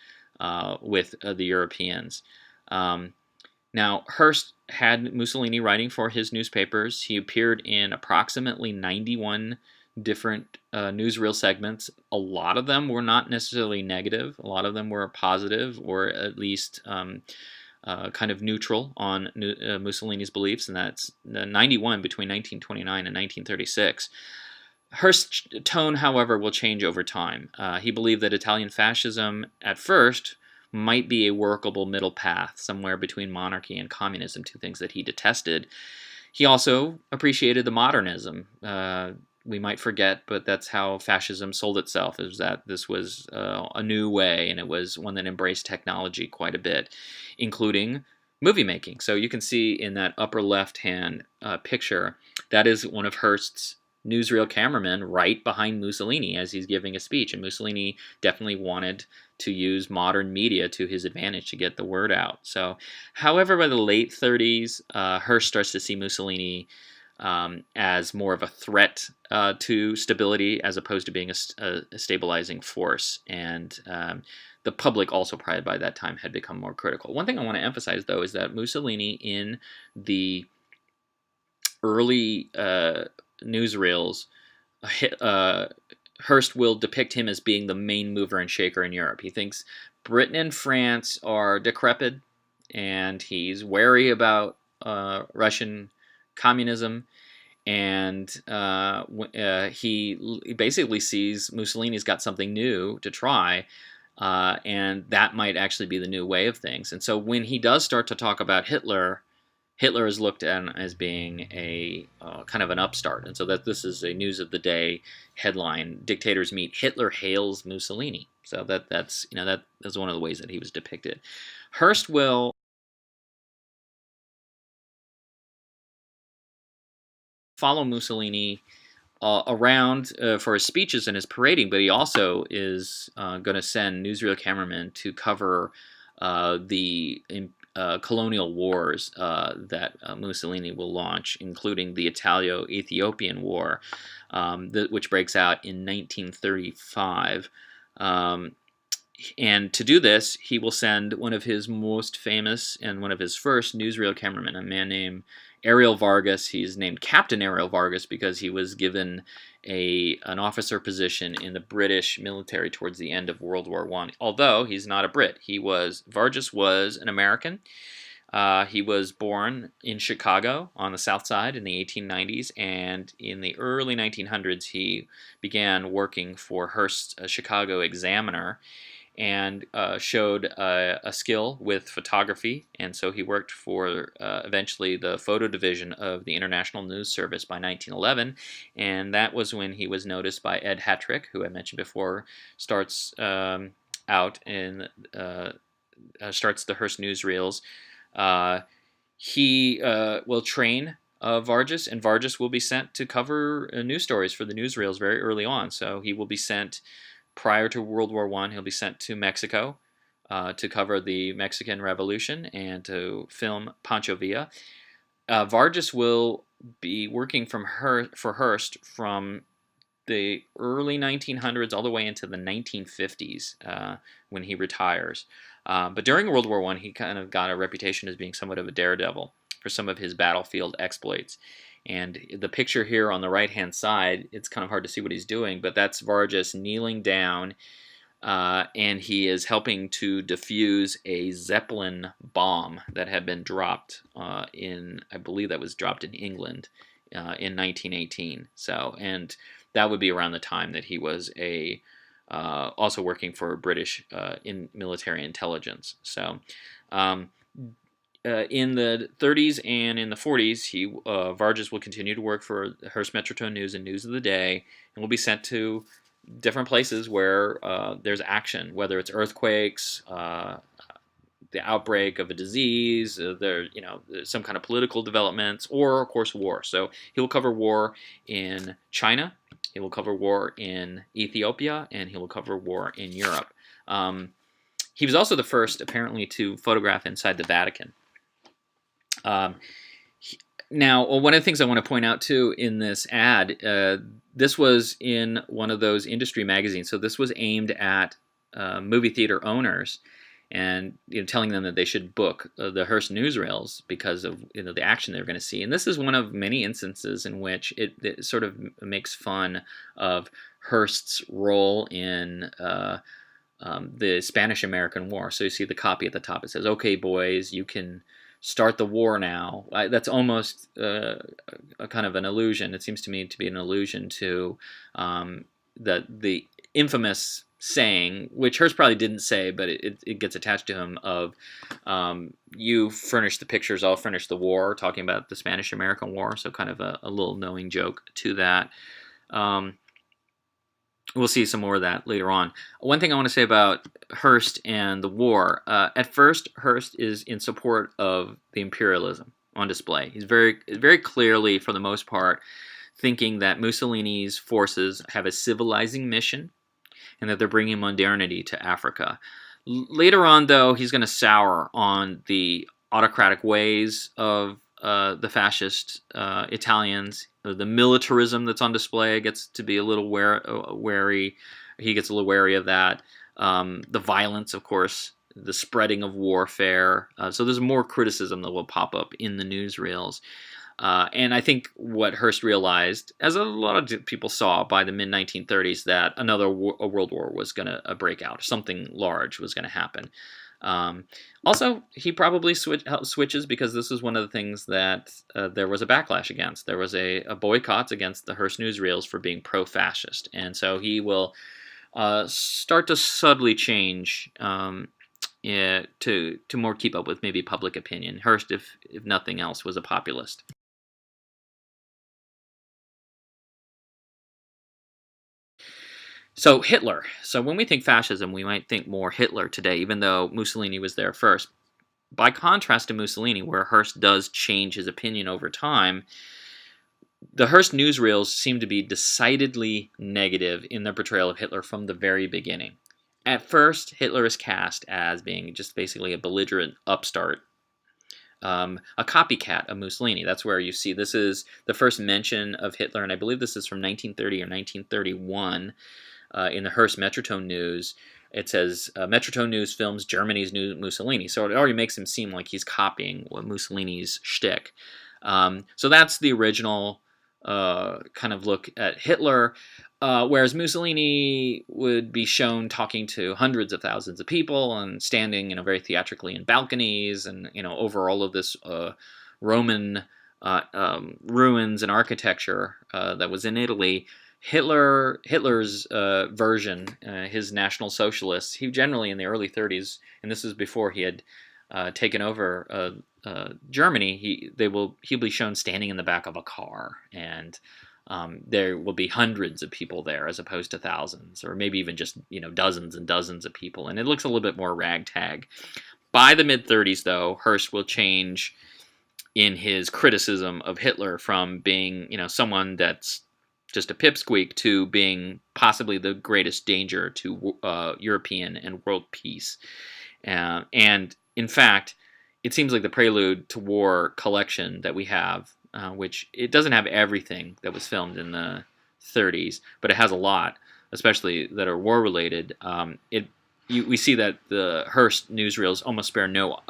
with the Europeans? Now, Hearst had Mussolini writing for his newspapers. He appeared in approximately 91 different newsreel segments. A lot of them were not necessarily negative. A lot of them were positive, or at least kind of neutral on Mussolini's beliefs, and that's 91 between 1929 and 1936. Hearst's tone, however, will change over time. He believed that Italian fascism, at first, might be a workable middle path, somewhere between monarchy and communism, two things that he detested. He also appreciated the modernism. We might forget, but that's how fascism sold itself, is that this was a new way, and it was one that embraced technology quite a bit, including movie making. So you can see in that upper left-hand picture, that is one of Hearst's newsreel cameramen right behind Mussolini as he's giving a speech, and Mussolini definitely wanted to use modern media to his advantage to get the word out. So, however, by the late 30s, Hearst starts to see Mussolini as more of a threat to stability, as opposed to being a stabilizing force. And the public also, probably by that time, had become more critical. One thing I want to emphasize, though, is that Mussolini in the early newsreels, Hearst will depict him as being the main mover and shaker in Europe. He thinks Britain and France are decrepit, and he's wary about Russian communism, and he basically sees Mussolini's got something new to try. and that might actually be the new way of things. And so when he does start to talk about Hitler, Hitler is looked at as being a kind of an upstart, and so that this is a news of the day headline: "Dictators meet, Hitler hails Mussolini." So that's that's one of the ways that he was depicted. Hearst will follow Mussolini around for his speeches and his parading, but he also is going to send newsreel cameramen to cover the colonial wars that Mussolini will launch, including the Italo-Ethiopian War, which breaks out in 1935. And to do this, he will send one of his most famous and one of his first newsreel cameramen, a man named Ariel Vargas. He's named Captain Ariel Vargas because he was given an officer position in the British military towards the end of World War I. Although he's not a Brit, Vargas was an American. He was born in Chicago on the South Side in the 1890s, and in the early 1900s he began working for Hearst's Chicago Examiner, and showed a skill with photography, and so he worked for eventually the photo division of the International News Service by 1911, and that was when he was noticed by Ed Hattrick, who I mentioned before, starts out in starts the Hearst newsreels. He will train Vargas, and Vargas will be sent to cover news stories for the newsreels very early on. So he will be sent prior to World War I. He'll be sent to Mexico to cover the Mexican Revolution and to film Pancho Villa. Vargas will be working for Hearst from the early 1900s all the way into the 1950s when he retires. But during World War I, he kind of got a reputation as being somewhat of a daredevil for some of his battlefield exploits. And the picture here on the right-hand side, it's kind of hard to see what he's doing, but that's Vargas kneeling down, and he is helping to defuse a Zeppelin bomb that had been dropped I believe that was dropped in England in 1918. So, and that would be around the time that he was also working for British in military intelligence. So, in the 30s and in the 40s, Vargas will continue to work for Hearst Metrotone News and News of the Day, and will be sent to different places where there's action, whether it's earthquakes, the outbreak of a disease, some kind of political developments, or of course war. So he will cover war in China, he will cover war in Ethiopia, and he will cover war in Europe. He was also the first, apparently, to photograph inside the Vatican. Now, one of the things I want to point out too in this ad, this was in one of those industry magazines, so this was aimed at movie theater owners, and telling them that they should book the Hearst newsreels because of the action they're going to see. And this is one of many instances in which it sort of makes fun of Hearst's role in the Spanish-American War. So you see the copy at the top. It says, "Okay, boys, you can start the war now." That's almost a kind of an allusion. It seems to me to be an allusion to the infamous saying, which Hearst probably didn't say, but it gets attached to him, of "you furnish the pictures, I'll furnish the war," talking about the Spanish-American War. So kind of a little knowing joke to that. We'll see some more of that later on. One thing I want to say about Hearst and the war. At first, Hearst is in support of the imperialism on display. He's very clearly, for the most part, thinking that Mussolini's forces have a civilizing mission and that they're bringing modernity to Africa. Later on, though, he's going to sour on the autocratic ways of the fascist Italians. The militarism that's on display gets to be a little wary. He gets a little wary of that. The violence, of course, the spreading of warfare. So there's more criticism that will pop up in the newsreels. And I think what Hearst realized, as a lot of people saw by the mid-1930s, that a world war was going to break out. Something large was going to happen. Also, he probably switches because this is one of the things that there was a backlash against. There was a boycott against the Hearst newsreels for being pro-fascist. And so he will start to subtly change, yeah, to more keep up with maybe public opinion. Hearst, if nothing else, was a populist. So Hitler. So when we think fascism, we might think more Hitler today, even though Mussolini was there first. By contrast to Mussolini, where Hearst does change his opinion over time, the Hearst newsreels seem to be decidedly negative in their portrayal of Hitler from the very beginning. At first, Hitler is cast as being just basically a belligerent upstart, a copycat of Mussolini. That's where you see this is the first mention of Hitler, and I believe this is from 1930 or 1931 in the Hearst Metrotone News. It says Metrotone News films Germany's new Mussolini. So it already makes him seem like he's copying what Mussolini's shtick. So that's the original kind of look at Hitler. Whereas Mussolini would be shown talking to hundreds of thousands of people and standing, very theatrically in balconies, and over all of this Roman ruins and architecture that was in Italy. Hitler's version, his National Socialists, he generally in the early 30s, and this is before he had taken over Germany, he'll be shown standing in the back of a car, and there will be hundreds of people there as opposed to thousands, or maybe even just dozens and dozens of people, and it looks a little bit more ragtag. By the mid-30s, though, Hearst will change in his criticism of Hitler from being someone that's just a pipsqueak to being possibly the greatest danger to European and world peace. And in fact, it seems like the Prelude to War collection that we have, which it doesn't have everything that was filmed in the 30s, but it has a lot, especially that are war-related. We see that the Hearst newsreels almost spare no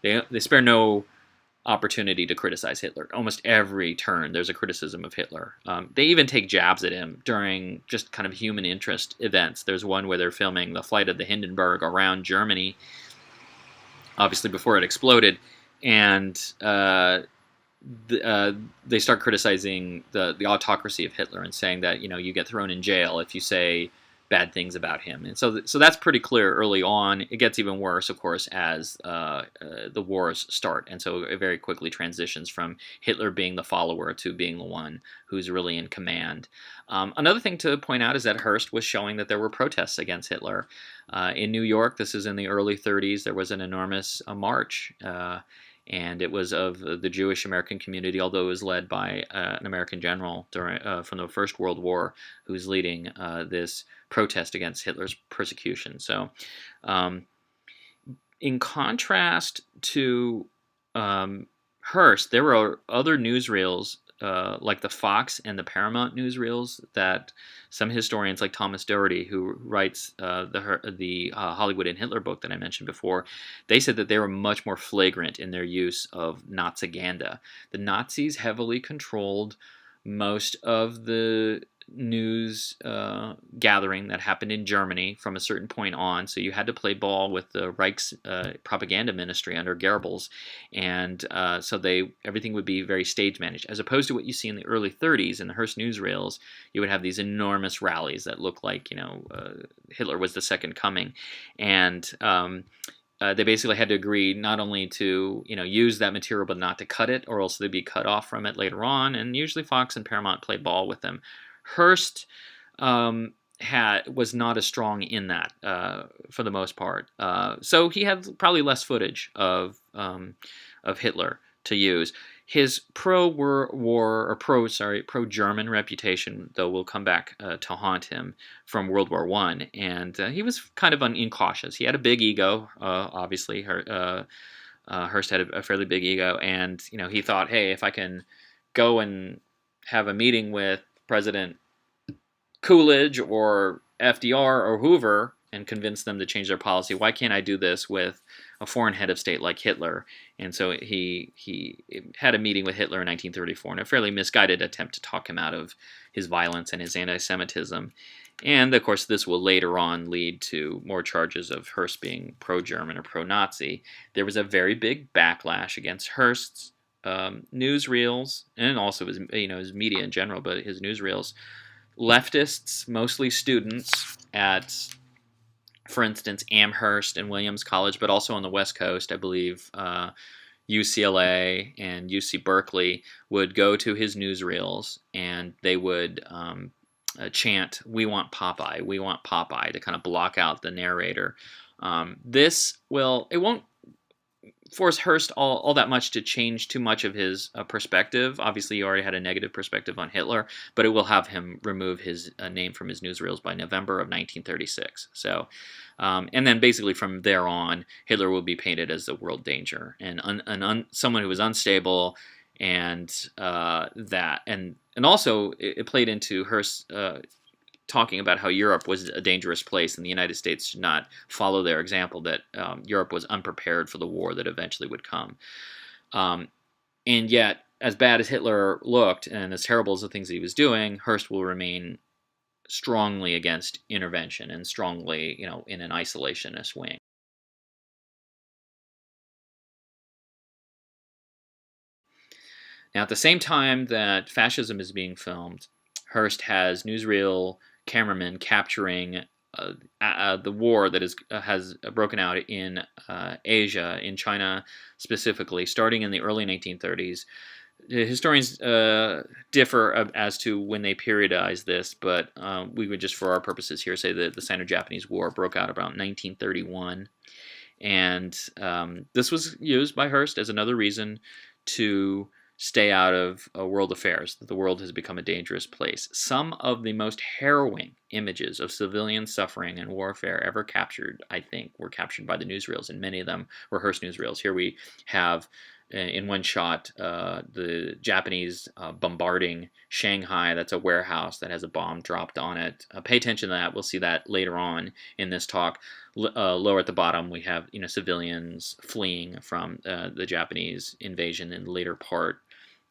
they spare no opportunity to criticize Hitler. Almost every turn, there's a criticism of Hitler. They even take jabs at him during just kind of human interest events. There's one where they're filming the flight of the Hindenburg around Germany, obviously before it exploded, and they start criticizing the autocracy of Hitler and saying that you get thrown in jail if you say bad things about him. And so that's pretty clear early on. It gets even worse, of course, as the wars start. And so it very quickly transitions from Hitler being the follower to being the one who's really in command. Another thing to point out is that Hearst was showing that there were protests against Hitler. In New York, this is in the early 30s, there was an enormous march. And it was of the Jewish American community, although it was led by an American general from the First World War, who's leading this protest against Hitler's persecution. So, in contrast to Hearst, there were other newsreels like the Fox and the Paramount newsreels that some historians, like Thomas Doherty, who writes the Hollywood and Hitler book that I mentioned before, they said that they were much more flagrant in their use of Naziganda. The Nazis heavily controlled most of the news gathering that happened in Germany from a certain point on, so you had to play ball with the Reich's propaganda ministry under Goebbels, and so everything would be very stage managed, as opposed to what you see in the early 30s in the Hearst newsreels. You would have these enormous rallies that looked like Hitler was the second coming, and they basically had to agree not only to use that material but not to cut it, or else they'd be cut off from it later on. And usually Fox and Paramount played ball with them. Hearst was not as strong in that for the most part, so he had probably less footage of Hitler to use. His pro-German reputation, though, will come back to haunt him from World War I, and he was kind of incautious. He had a big ego, obviously. Hearst had a fairly big ego, and he thought, hey, if I can go and have a meeting with President Coolidge or FDR or Hoover and convince them to change their policy, why can't I do this with a foreign head of state like Hitler? And so he had a meeting with Hitler in 1934 in a fairly misguided attempt to talk him out of his violence and his anti-Semitism. And of course, this will later on lead to more charges of Hearst being pro-German or pro-Nazi. There was a very big backlash against Hearst's newsreels, and also his media in general, but his newsreels. Leftists, mostly students, at, for instance, Amherst and Williams College, but also on the West Coast, I believe UCLA and UC Berkeley would go to his newsreels, and they would chant, "We want Popeye, we want Popeye," to kind of block out the narrator. It won't force Hearst all that much to change too much of his perspective. Obviously, he already had a negative perspective on Hitler, but it will have him remove his name from his newsreels by November of 1936. So, and then basically from there on, Hitler will be painted as the world danger and someone who was unstable, and and also it played into Hearst talking about how Europe was a dangerous place and the United States should not follow their example, that Europe was unprepared for the war that eventually would come. And yet, as bad as Hitler looked and as terrible as the things that he was doing, Hearst will remain strongly against intervention and strongly, in an isolationist wing. Now, at the same time that fascism is being filmed, Hearst has newsreel cameramen capturing the war that has broken out in Asia, in China specifically, starting in the early 1930s. Historians differ as to when they periodize this, but we would just, for our purposes here, say that the Sino-Japanese War broke out around 1931. And this was used by Hearst as another reason to stay out of world affairs, that the world has become a dangerous place. Some of the most harrowing images of civilian suffering and warfare ever captured, I think, were captured by the newsreels, and many of them were Hearst newsreels. Here we have, in one shot, the Japanese bombarding Shanghai. That's a warehouse that has a bomb dropped on it. Pay attention to that. We'll see that later on in this talk. Lower at the bottom, we have civilians fleeing from the Japanese invasion in the later part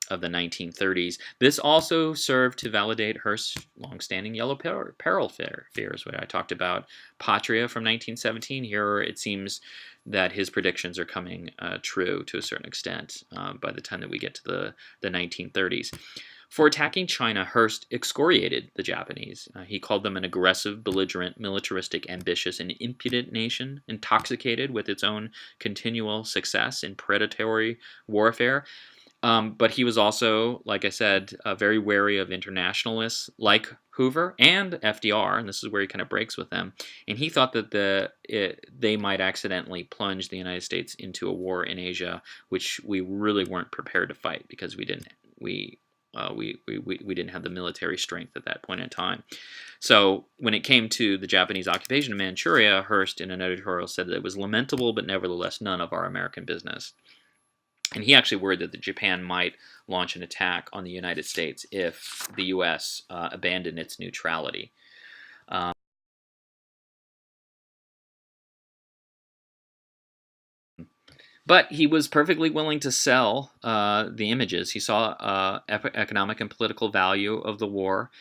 of the 1930s. This also served to validate Hearst's longstanding yellow peril fears, what I talked about. Patria from 1917. Here it seems that his predictions are coming true to a certain extent by the time that we get to the 1930s. For attacking China, Hearst excoriated the Japanese. He called them an aggressive, belligerent, militaristic, ambitious, and impudent nation, intoxicated with its own continual success in predatory warfare. But he was also, like I said, very wary of internationalists like Hoover and FDR, and this is where he kind of breaks with them. And he thought that they might accidentally plunge the United States into a war in Asia, which we really weren't prepared to fight because we didn't have the military strength at that point in time. So when it came to the Japanese occupation of Manchuria, Hearst in an editorial said that it was lamentable, but nevertheless none of our American business. And he actually worried that Japan might launch an attack on the United States if the U.S. Abandoned its neutrality. But he was perfectly willing to sell the images. He saw economic and political value of the war.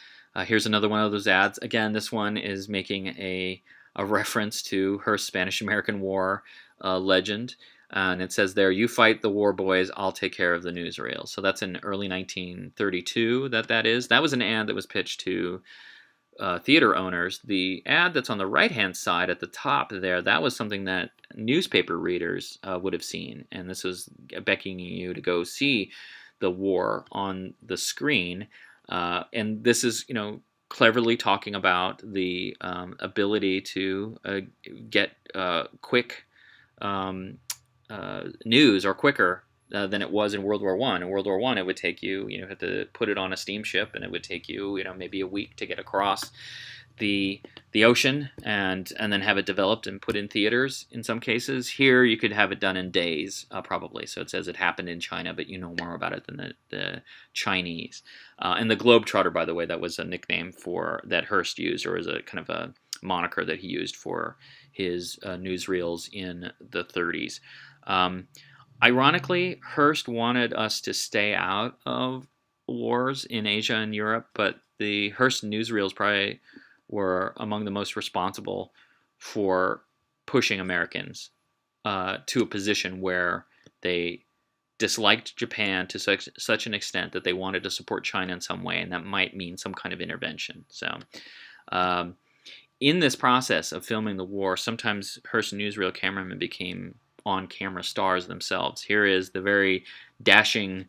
Here's another one of those ads. Again, this one is making a reference to her Spanish-American War legend. And it says there, "You fight the war, boys. I'll take care of the newsreel." So that's in early 1932 that is. That was an ad that was pitched to theater owners. The ad that's on the right-hand side at the top there, that was something that newspaper readers would have seen. And this was beckoning you to go see the war on the screen. And this is, cleverly talking about the ability to get quick news, or quicker than it was in World War I. In World War I, it would take you, have to put it on a steamship, and it would take you, maybe a week to get across the ocean and then have it developed and put in theaters in some cases. Here, you could have it done in days, probably. So it says it happened in China, but you know more about it than the Chinese. And the Globetrotter, by the way, that was a nickname that Hearst used, or as a kind of a moniker that he used for his newsreels in the 30s. Ironically, Hearst wanted us to stay out of wars in Asia and Europe, but the Hearst newsreels probably were among the most responsible for pushing Americans to a position where they disliked Japan to such an extent that they wanted to support China in some way, and that might mean some kind of intervention. So in this process of filming the war, sometimes Hearst newsreel cameramen became on-camera stars themselves. Here is the very dashing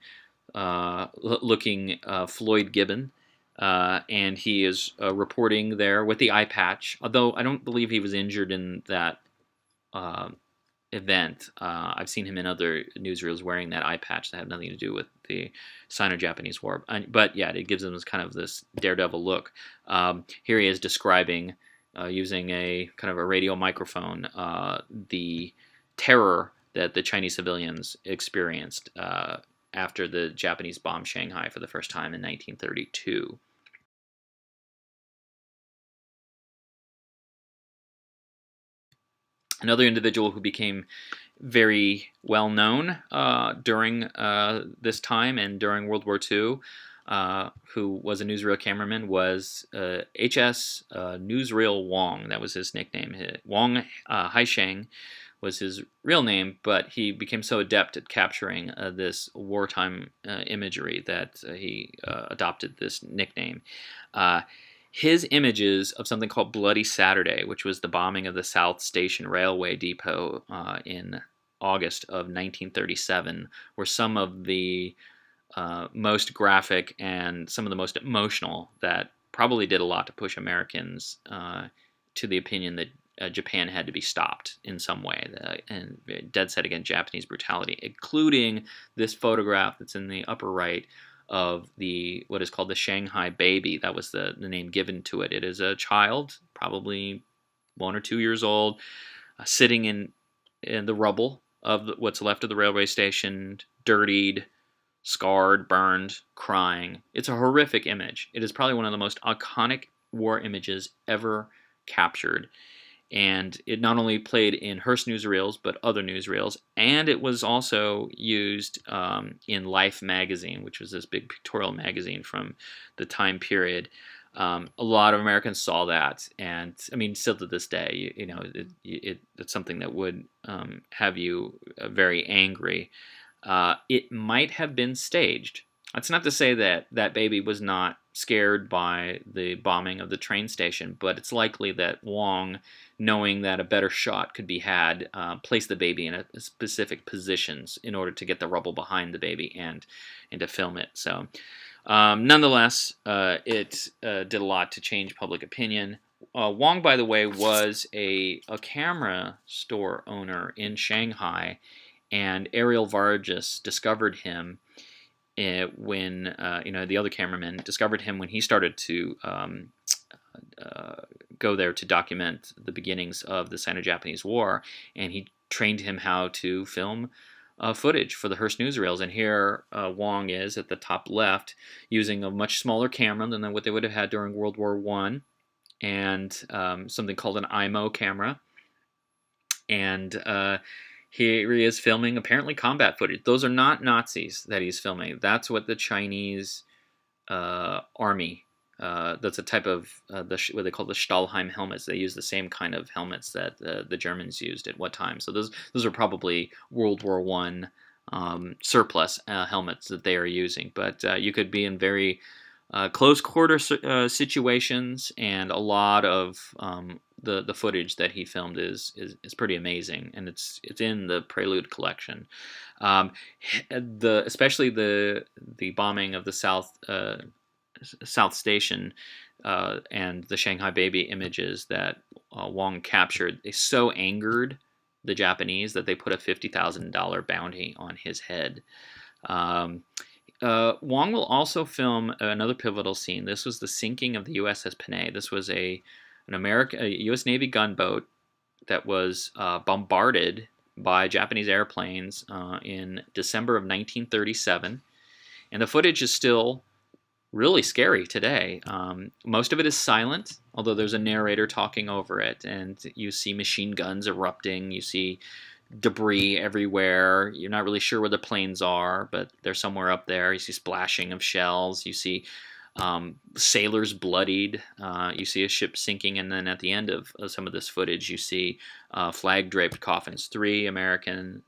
looking Floyd Gibbon, and he is reporting there with the eye patch, although I don't believe he was injured in that uh, event. I've seen him in other newsreels wearing that eye patch that had nothing to do with the Sino-Japanese War. But yeah, it gives him this kind of this daredevil look. Here he is describing, using a kind of a radio microphone, the terror that the Chinese civilians experienced after the Japanese bombed Shanghai for the first time in 1932. Another individual who became very well known during this time and during World War II, who was a newsreel cameraman, was H.S. Newsreel Wong. That was his nickname. Wong Haisheng was his real name, but he became so adept at capturing this wartime imagery that he adopted this nickname. His images of something called Bloody Saturday, which was the bombing of the South Station Railway Depot in August of 1937, were some of the most graphic and some of the most emotional that probably did a lot to push Americans to the opinion that Japan had to be stopped in some way, and dead set against Japanese brutality, including this photograph that's in the upper right of the what is called the Shanghai Baby. That was the name given to it. It is a child, probably 1 or 2 years old, sitting in the rubble of what's left of the railway station, dirtied, scarred, burned, crying. It's a horrific image. It is probably one of the most iconic war images ever captured. And it not only played in Hearst newsreels, but other newsreels, and it was also used in Life magazine, which was this big pictorial magazine from the time period. A lot of Americans saw that, and I mean, still to this day, it's something that would have you very angry. It might have been staged. That's not to say that that baby was not scared by the bombing of the train station, but it's likely that Wong, knowing that a better shot could be had, placed the baby in a specific positions in order to get the rubble behind the baby and to film it. So, nonetheless, it did a lot to change public opinion. Wong, by the way, was a camera store owner in Shanghai, and Ariel Vargas discovered him when the other cameraman discovered him when he started to go there to document the beginnings of the Sino-Japanese War, and he trained him how to film footage for the Hearst newsreels. And here Wong is at the top left, using a much smaller camera than what they would have had during World War I, and something called an IMO camera. And here he is filming apparently combat footage. Those are not Nazis that he's filming. That's what the Chinese army. That's a type of what they call the Stahlhelm helmets. They use the same kind of helmets that the Germans used at what time. So those are probably World War I surplus helmets that they are using. But you could be in very close quarter situations, and a lot of the footage that he filmed is pretty amazing, and it's in the Prelude collection. Especially the bombing of the South Station and the Shanghai Baby images that Wong captured, they so angered the Japanese that they put a $50,000 bounty on his head. Wong will also film another pivotal scene. This was the sinking of the USS Panay. This was a U.S. Navy gunboat that was bombarded by Japanese airplanes in December of 1937. And the footage is still really scary today. Most of it is silent, although there's a narrator talking over it, and you see machine guns erupting, you see debris everywhere. You're not really sure where the planes are, but they're somewhere up there. You see splashing of shells, you see sailors bloodied, you see a ship sinking, and then at the end of some of this footage you see flag-draped coffins. 3 American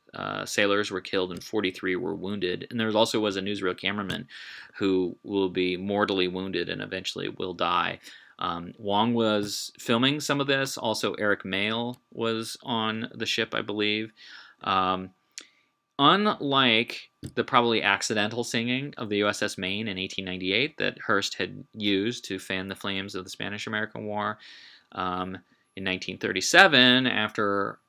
sailors were killed and 43 were wounded, and there also was a newsreel cameraman who will be mortally wounded and eventually will die. Wong was filming some of this. Also, Eric Mayle was on the ship, I believe. Um, Unlike the probably accidental singing of the USS Maine in 1898 that Hearst had used to fan the flames of the Spanish-American War, in 1937, after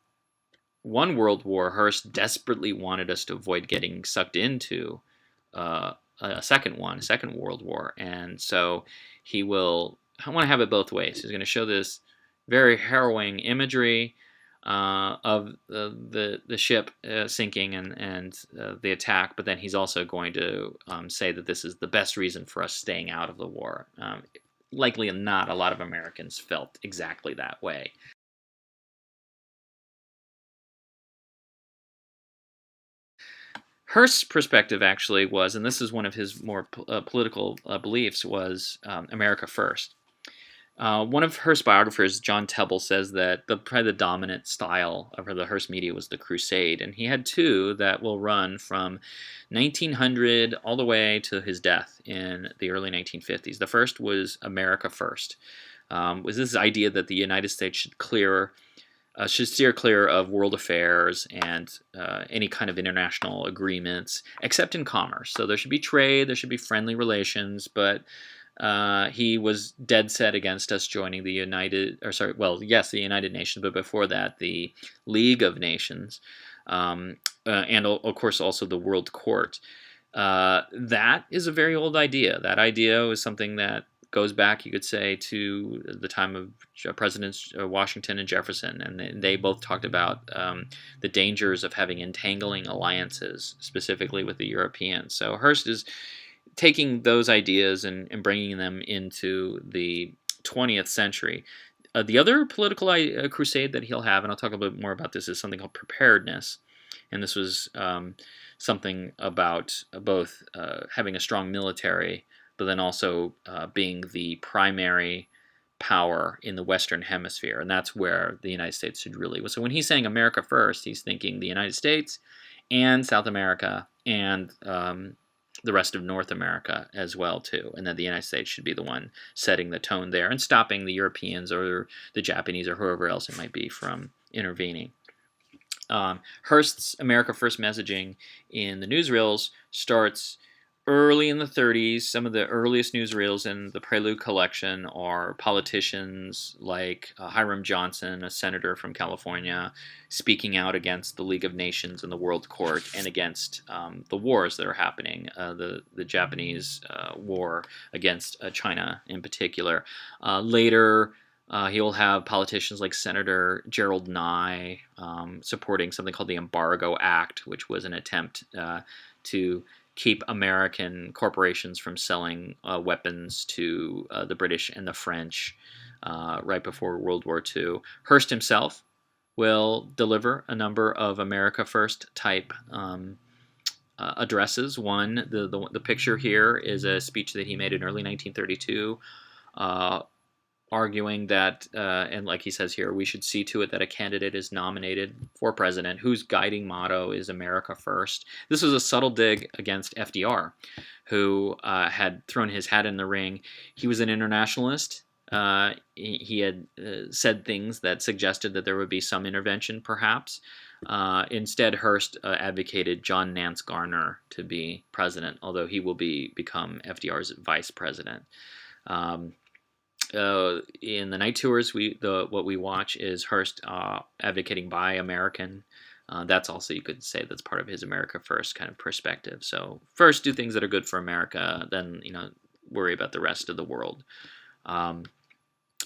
one World War, Hearst desperately wanted us to avoid getting sucked into a second World War, and so he will. I want to have it both ways. He's going to show this very harrowing imagery of the ship sinking and the attack, but then he's also going to say that this is the best reason for us staying out of the war. Likely not, a lot of Americans felt exactly that way. Hearst's perspective actually was, and this is one of his more political beliefs, was America first. One of Hearst's biographers, John Tebble, says that probably the dominant style of the Hearst media was the crusade, and he had two that will run from 1900 all the way to his death in the early 1950s. The first was America First. Was this idea that the United States should steer clear of world affairs and any kind of international agreements, except in commerce. So there should be trade, there should be friendly relations, but he was dead set against us joining the the United Nations, but before that, the League of Nations, and of course also the World Court. That is a very old idea. That idea was something that goes back, you could say, to the time of Presidents Washington and Jefferson, and they both talked about the dangers of having entangling alliances, specifically with the Europeans. So Hearst is taking those ideas and bringing them into the 20th century. The other political crusade that he'll have, and I'll talk a bit more about this, is something called preparedness. And this was something about both having a strong military, but then also being the primary power in the Western Hemisphere. And that's where the United States should really was. So when he's saying America first, he's thinking the United States and South America and the rest of North America as well, too. And that the United States should be the one setting the tone there and stopping the Europeans or the Japanese or whoever else it might be from intervening. Hearst's America First messaging in the newsreels starts early in the 30s. Some of the earliest newsreels in the Prelude collection are politicians like Hiram Johnson, a senator from California, speaking out against the League of Nations and the World Court and against the wars that are happening, the Japanese war against China in particular. Later, he'll have politicians like Senator Gerald Nye supporting something called the Embargo Act, which was an attempt to keep American corporations from selling weapons to the British and the French right before World War II. Hearst himself will deliver a number of America First type addresses. One, the picture here is a speech that he made in early 1932, arguing that, and like he says here, we should see to it that a candidate is nominated for president whose guiding motto is America First. This was a subtle dig against FDR, who had thrown his hat in the ring. He was an internationalist. He had said things that suggested that there would be some intervention, perhaps. Instead, Hearst advocated John Nance Garner to be president, although he will become FDR's vice president. In the night tours, what we watch is Hearst advocating Buy American. That's also, you could say, that's part of his America First kind of perspective. So first, do things that are good for America, then worry about the rest of the world.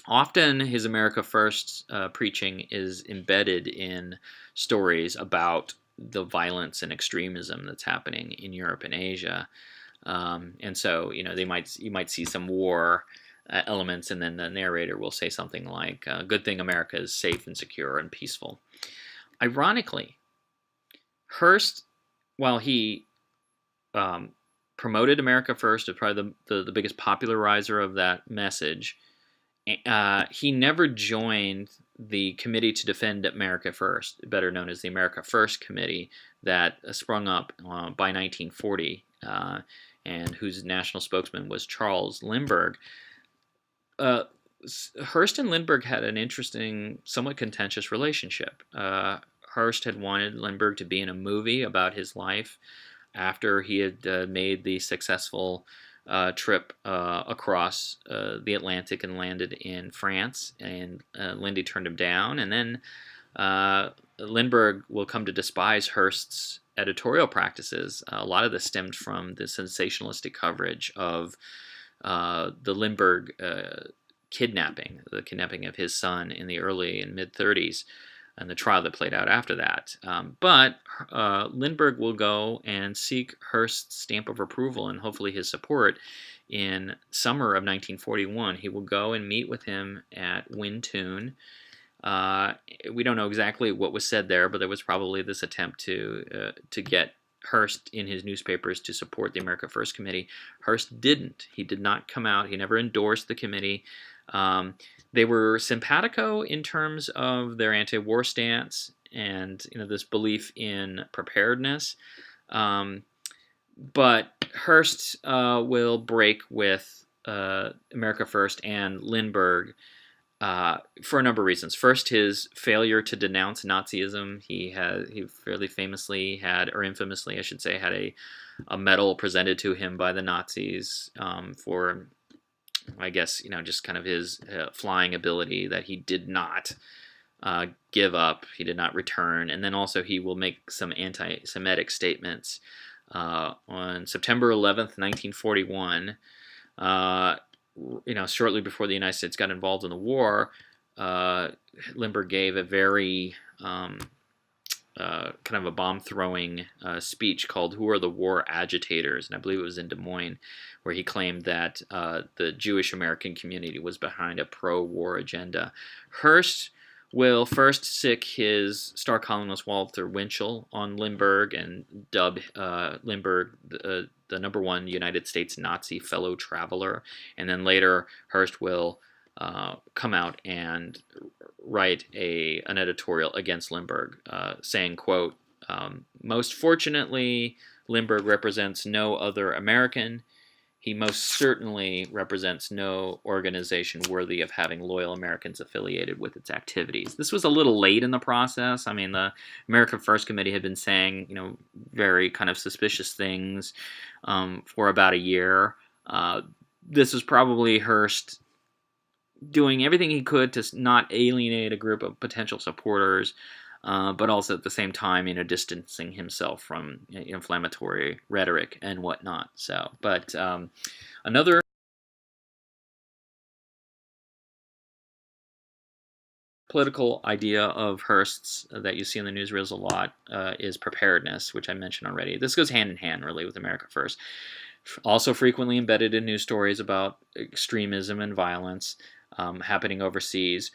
Often, his America First preaching is embedded in stories about the violence and extremism that's happening in Europe and Asia, and so you might see some war elements, and then the narrator will say something like, good thing America is safe and secure and peaceful. Ironically, Hearst, while he promoted America First, is probably the biggest popularizer of that message, he never joined the Committee to Defend America First, better known as the America First Committee, that sprung up by 1940, and whose national spokesman was Charles Lindbergh. Hearst and Lindbergh had an interesting, somewhat contentious relationship. Hearst had wanted Lindbergh to be in a movie about his life after he had made the successful trip across the Atlantic and landed in France, and Lindy turned him down. And then Lindbergh will come to despise Hearst's editorial practices. A lot of this stemmed from the sensationalistic coverage of the Lindbergh kidnapping, the kidnapping of his son in the early and mid 30s, and the trial that played out after that. But Lindbergh will go and seek Hearst's stamp of approval and hopefully his support in summer of 1941. He will go and meet with him at Wintoun. We don't know exactly what was said there, but there was probably this attempt to get Hearst in his newspapers to support the America First Committee. Hearst didn't. He did not come out. He never endorsed the committee. They were simpatico in terms of their anti-war stance and this belief in preparedness. But Hearst will break with America First and Lindbergh for a number of reasons. First, his failure to denounce Nazism. He fairly famously had, or infamously, I should say, had a medal presented to him by the Nazis for, I guess, just kind of his flying ability that he did not give up. He did not return. And then also he will make some anti-Semitic statements on September 11th, 1941. Shortly before the United States got involved in the war, Lindbergh gave a very kind of a bomb-throwing speech called "Who Are the War Agitators?" And I believe it was in Des Moines, where he claimed that the Jewish American community was behind a pro-war agenda. Hearst will first sick his star columnist Walter Winchell on Lindbergh and dub Lindbergh the number one United States Nazi fellow traveler. And then later, Hearst will come out and write an editorial against Lindbergh, saying, quote, "Most fortunately, Lindbergh represents no other American. He most certainly represents no organization worthy of having loyal Americans affiliated with its activities." This was a little late in the process. I mean, the America First Committee had been saying, very kind of suspicious things for about a year. This was probably Hearst doing everything he could to not alienate a group of potential supporters, but also at the same time, distancing himself from inflammatory rhetoric and whatnot. So, but another political idea of Hearst's that you see in the newsreels a lot is preparedness, which I mentioned already. This goes hand in hand, really, with America First. Also frequently embedded in news stories about extremism and violence happening overseas.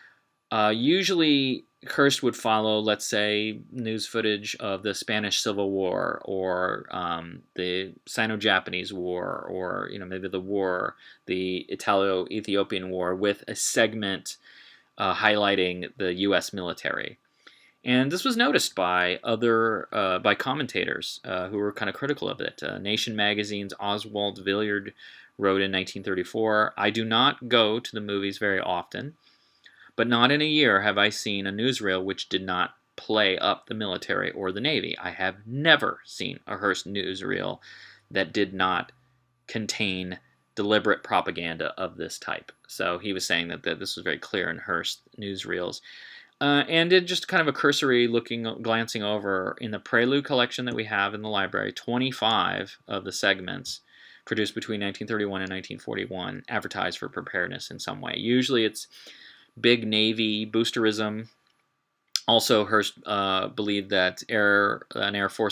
Usually, Hearst would follow, let's say, news footage of the Spanish Civil War or the Sino-Japanese War, or maybe the Italo-Ethiopian War, with a segment highlighting the U.S. military. And this was noticed by by commentators who were kind of critical of it. Nation magazine's Oswald Villiard wrote in 1934, "I do not go to the movies very often, but not in a year have I seen a newsreel which did not play up the military or the Navy. I have never seen a Hearst newsreel that did not contain deliberate propaganda of this type." So he was saying that this was very clear in Hearst newsreels. And it just kind of a cursory glancing over in the Prelude collection that we have in the library, 25 of the segments produced between 1931 and 1941 advertise for preparedness in some way. Usually it's big Navy boosterism. Also, Hearst believed that a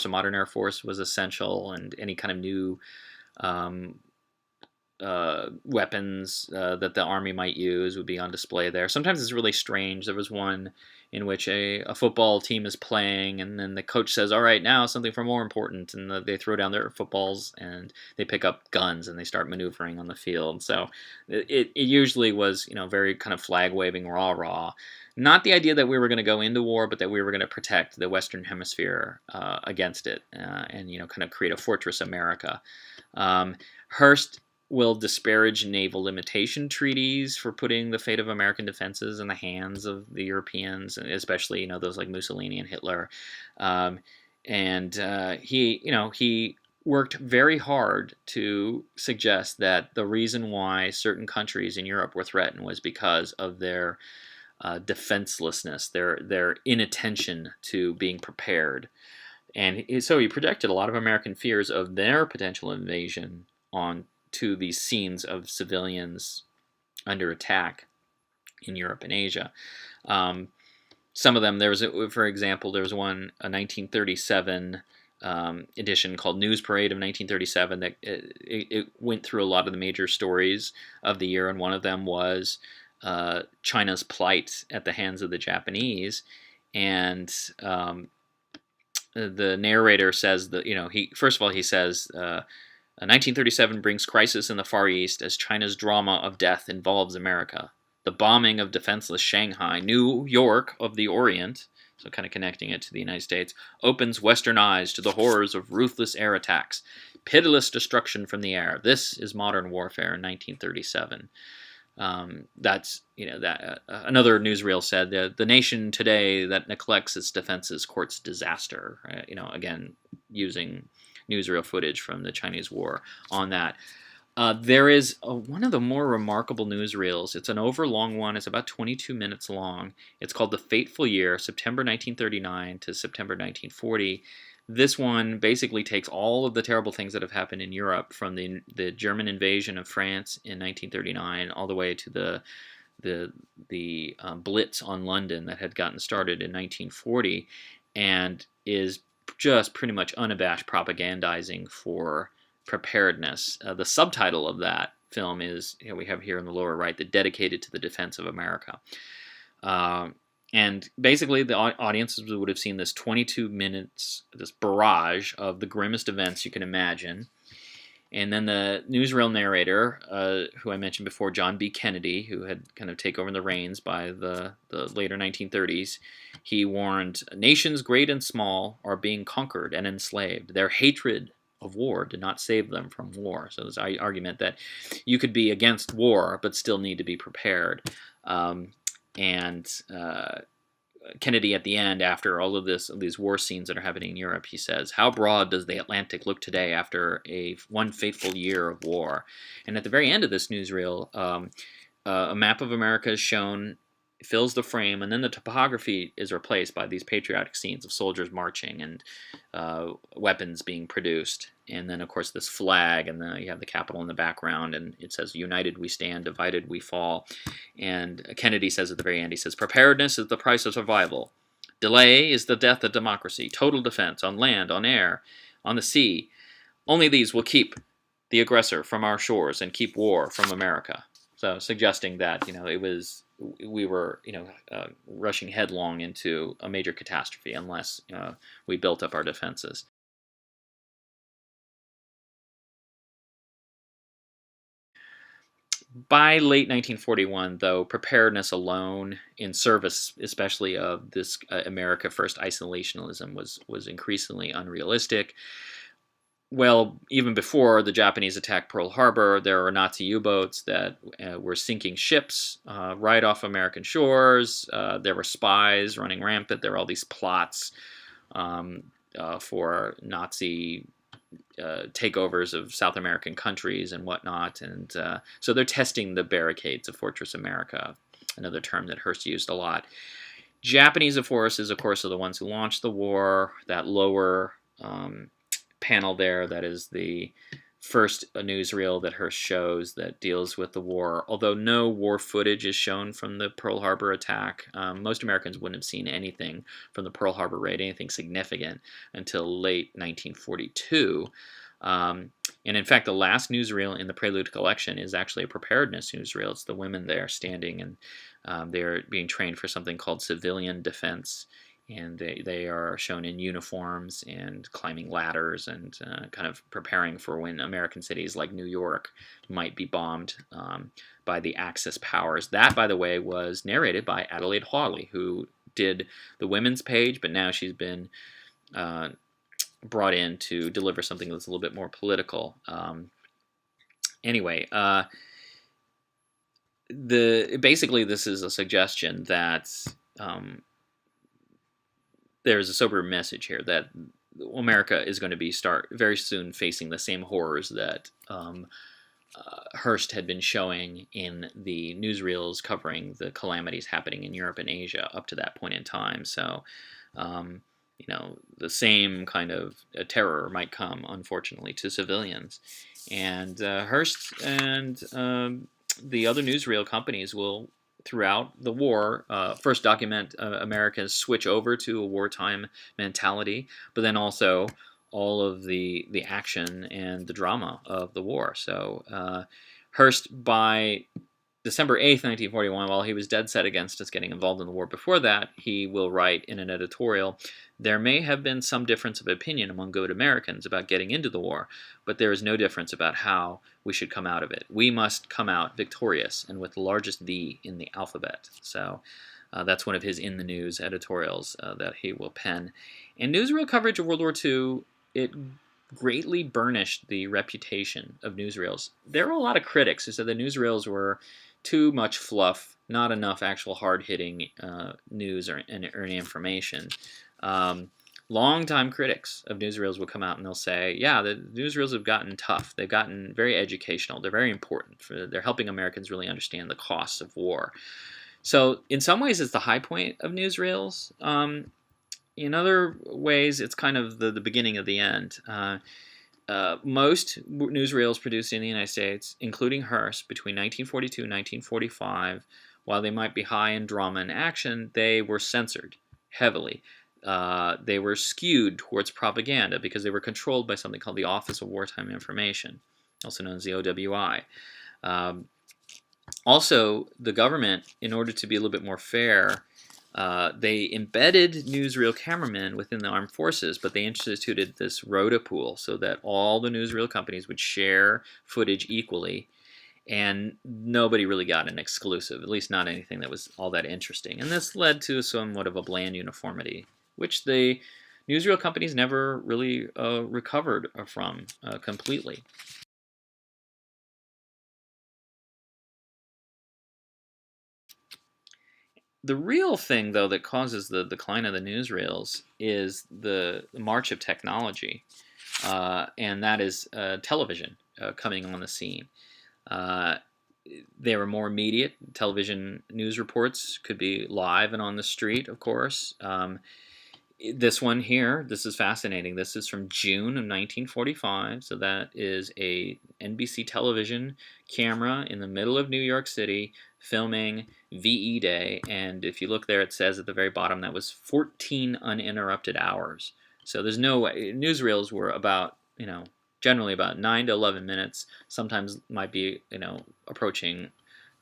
modern Air Force was essential, and any kind of new weapons that the Army might use would be on display there. Sometimes it's really strange. There was one in which a football team is playing, and then the coach says, "All right, now something for more important," and they throw down their footballs and they pick up guns and they start maneuvering on the field. So it usually was very kind of flag waving, rah. Not the idea that we were going to go into war, but that we were going to protect the Western Hemisphere against it, and kind of create a fortress America. Hearst will disparage naval limitation treaties for putting the fate of American defenses in the hands of the Europeans, especially those like Mussolini and Hitler. Um, and he worked very hard to suggest that the reason why certain countries in Europe were threatened was because of their defenselessness, their inattention to being prepared. And so he projected a lot of American fears of their potential invasion on to these scenes of civilians under attack in Europe and Asia. Some of them, for example, there was a 1937 edition called News Parade of 1937 that it went through a lot of the major stories of the year, and one of them was China's plight at the hands of the Japanese. And the narrator says that he first of all he says 1937 brings crisis in the Far East as China's drama of death involves America. The bombing of defenseless Shanghai, New York of the Orient, so kind of connecting it to the United States, opens Western eyes to the horrors of ruthless air attacks, pitiless destruction from the air. This is modern warfare in 1937. That's another newsreel said that the nation today that neglects its defenses courts disaster. Again using newsreel footage from the Chinese War on that. There is one of the more remarkable newsreels. It's an overlong one. It's about 22 minutes long. It's called The Fateful Year, September 1939 to September 1940. This one basically takes all of the terrible things that have happened in Europe from the German invasion of France in 1939 all the way to the Blitz on London that had gotten started in 1940, and is just pretty much unabashed propagandizing for preparedness. The subtitle of that film is, we have here in the lower right, Dedicated to the Defense of America. And basically, the audiences would have seen this 22 minutes, this barrage of the grimmest events you can imagine. And then the newsreel narrator, who I mentioned before, John B. Kennedy, who had kind of taken over the reins by the later 1930s, he warned, nations great and small are being conquered and enslaved. Their hatred of war did not save them from war. So this argument that you could be against war but still need to be prepared. Kennedy at the end, after all of these war scenes that are happening in Europe, he says, "How broad does the Atlantic look today after one fateful year of war?" And at the very end of this newsreel, a map of America is shown, fills the frame, and then the topography is replaced by these patriotic scenes of soldiers marching and weapons being produced. And then, of course, this flag, and then you have the Capitol in the background, and it says, "United we stand, divided we fall." And Kennedy says at the very end, he says, "Preparedness is the price of survival. Delay is the death of democracy. Total defense on land, on air, on the sea. Only these will keep the aggressor from our shores and keep war from America." So suggesting that, we were rushing headlong into a major catastrophe unless we built up our defenses. By late 1941, though, preparedness alone in service, especially of this America First isolationism, was increasingly unrealistic. Well, even before the Japanese attacked Pearl Harbor, there were Nazi U-boats that were sinking ships right off American shores. There were spies running rampant. There were all these plots for Nazi takeovers of South American countries and whatnot. And so they're testing the barricades of Fortress America, another term that Hearst used a lot. Japanese forces, of course, are the ones who launched the war. That lower panel there, that is the first newsreel that Hearst shows that deals with the war. Although no war footage is shown from the Pearl Harbor attack, most Americans wouldn't have seen anything from the Pearl Harbor raid, anything significant, until late 1942. And in fact, the last newsreel in the Prelude collection is actually a preparedness newsreel. It's the women there standing, and they're being trained for something called civilian defense. And they are shown in uniforms and climbing ladders and kind of preparing for when American cities like New York might be bombed by the Axis powers. That, by the way, was narrated by Adelaide Hawley, who did the women's page, but now she's been brought in to deliver something that's a little bit more political. Anyway, basically this is a suggestion that there's a sober message here that America is going to be very soon facing the same horrors that Hearst had been showing in the newsreels covering the calamities happening in Europe and Asia up to that point in time. So, the same kind of terror might come, unfortunately, to civilians. And Hearst and the other newsreel companies will, throughout the war, first document America's switch over to a wartime mentality, but then also all of the action and the drama of the war. So Hearst, by December 8th, 1941, while he was dead set against us getting involved in the war before that, he will write in an editorial, "There may have been some difference of opinion among good Americans about getting into the war, but there is no difference about how we should come out of it. We must come out victorious and with the largest V in the alphabet." So that's one of his in the news editorials that he will pen. And newsreel coverage of World War II, it greatly burnished the reputation of newsreels. There were a lot of critics who said the newsreels were too much fluff, not enough actual hard-hitting news or any information. Longtime critics of newsreels will come out and they'll say, yeah, the newsreels have gotten tough. They've gotten very educational. They're very important. They're helping Americans really understand the costs of war. So in some ways, it's the high point of newsreels. In other ways, it's kind of the beginning of the end. Most newsreels produced in the United States, including Hearst, between 1942 and 1945, while they might be high in drama and action, they were censored heavily. They were skewed towards propaganda because they were controlled by something called the Office of Wartime Information, also known as the OWI. Also, the government, in order to be a little bit more fair, they embedded newsreel cameramen within the armed forces, but they instituted this rota pool so that all the newsreel companies would share footage equally, and nobody really got an exclusive, at least not anything that was all that interesting. And this led to somewhat of a bland uniformity, which the newsreel companies never really recovered from completely. The real thing, though, that causes the decline of the newsreels is the march of technology, and that is television coming on the scene. They were more immediate. Television news reports could be live and on the street, of course. This one here, this is fascinating. This is from June of 1945, so that is a NBC television camera in the middle of New York City filming VE Day, and if you look there, it says at the very bottom that was 14 uninterrupted hours. So there's no way. Newsreels were about, generally about 9 to 11 minutes, sometimes might be, approaching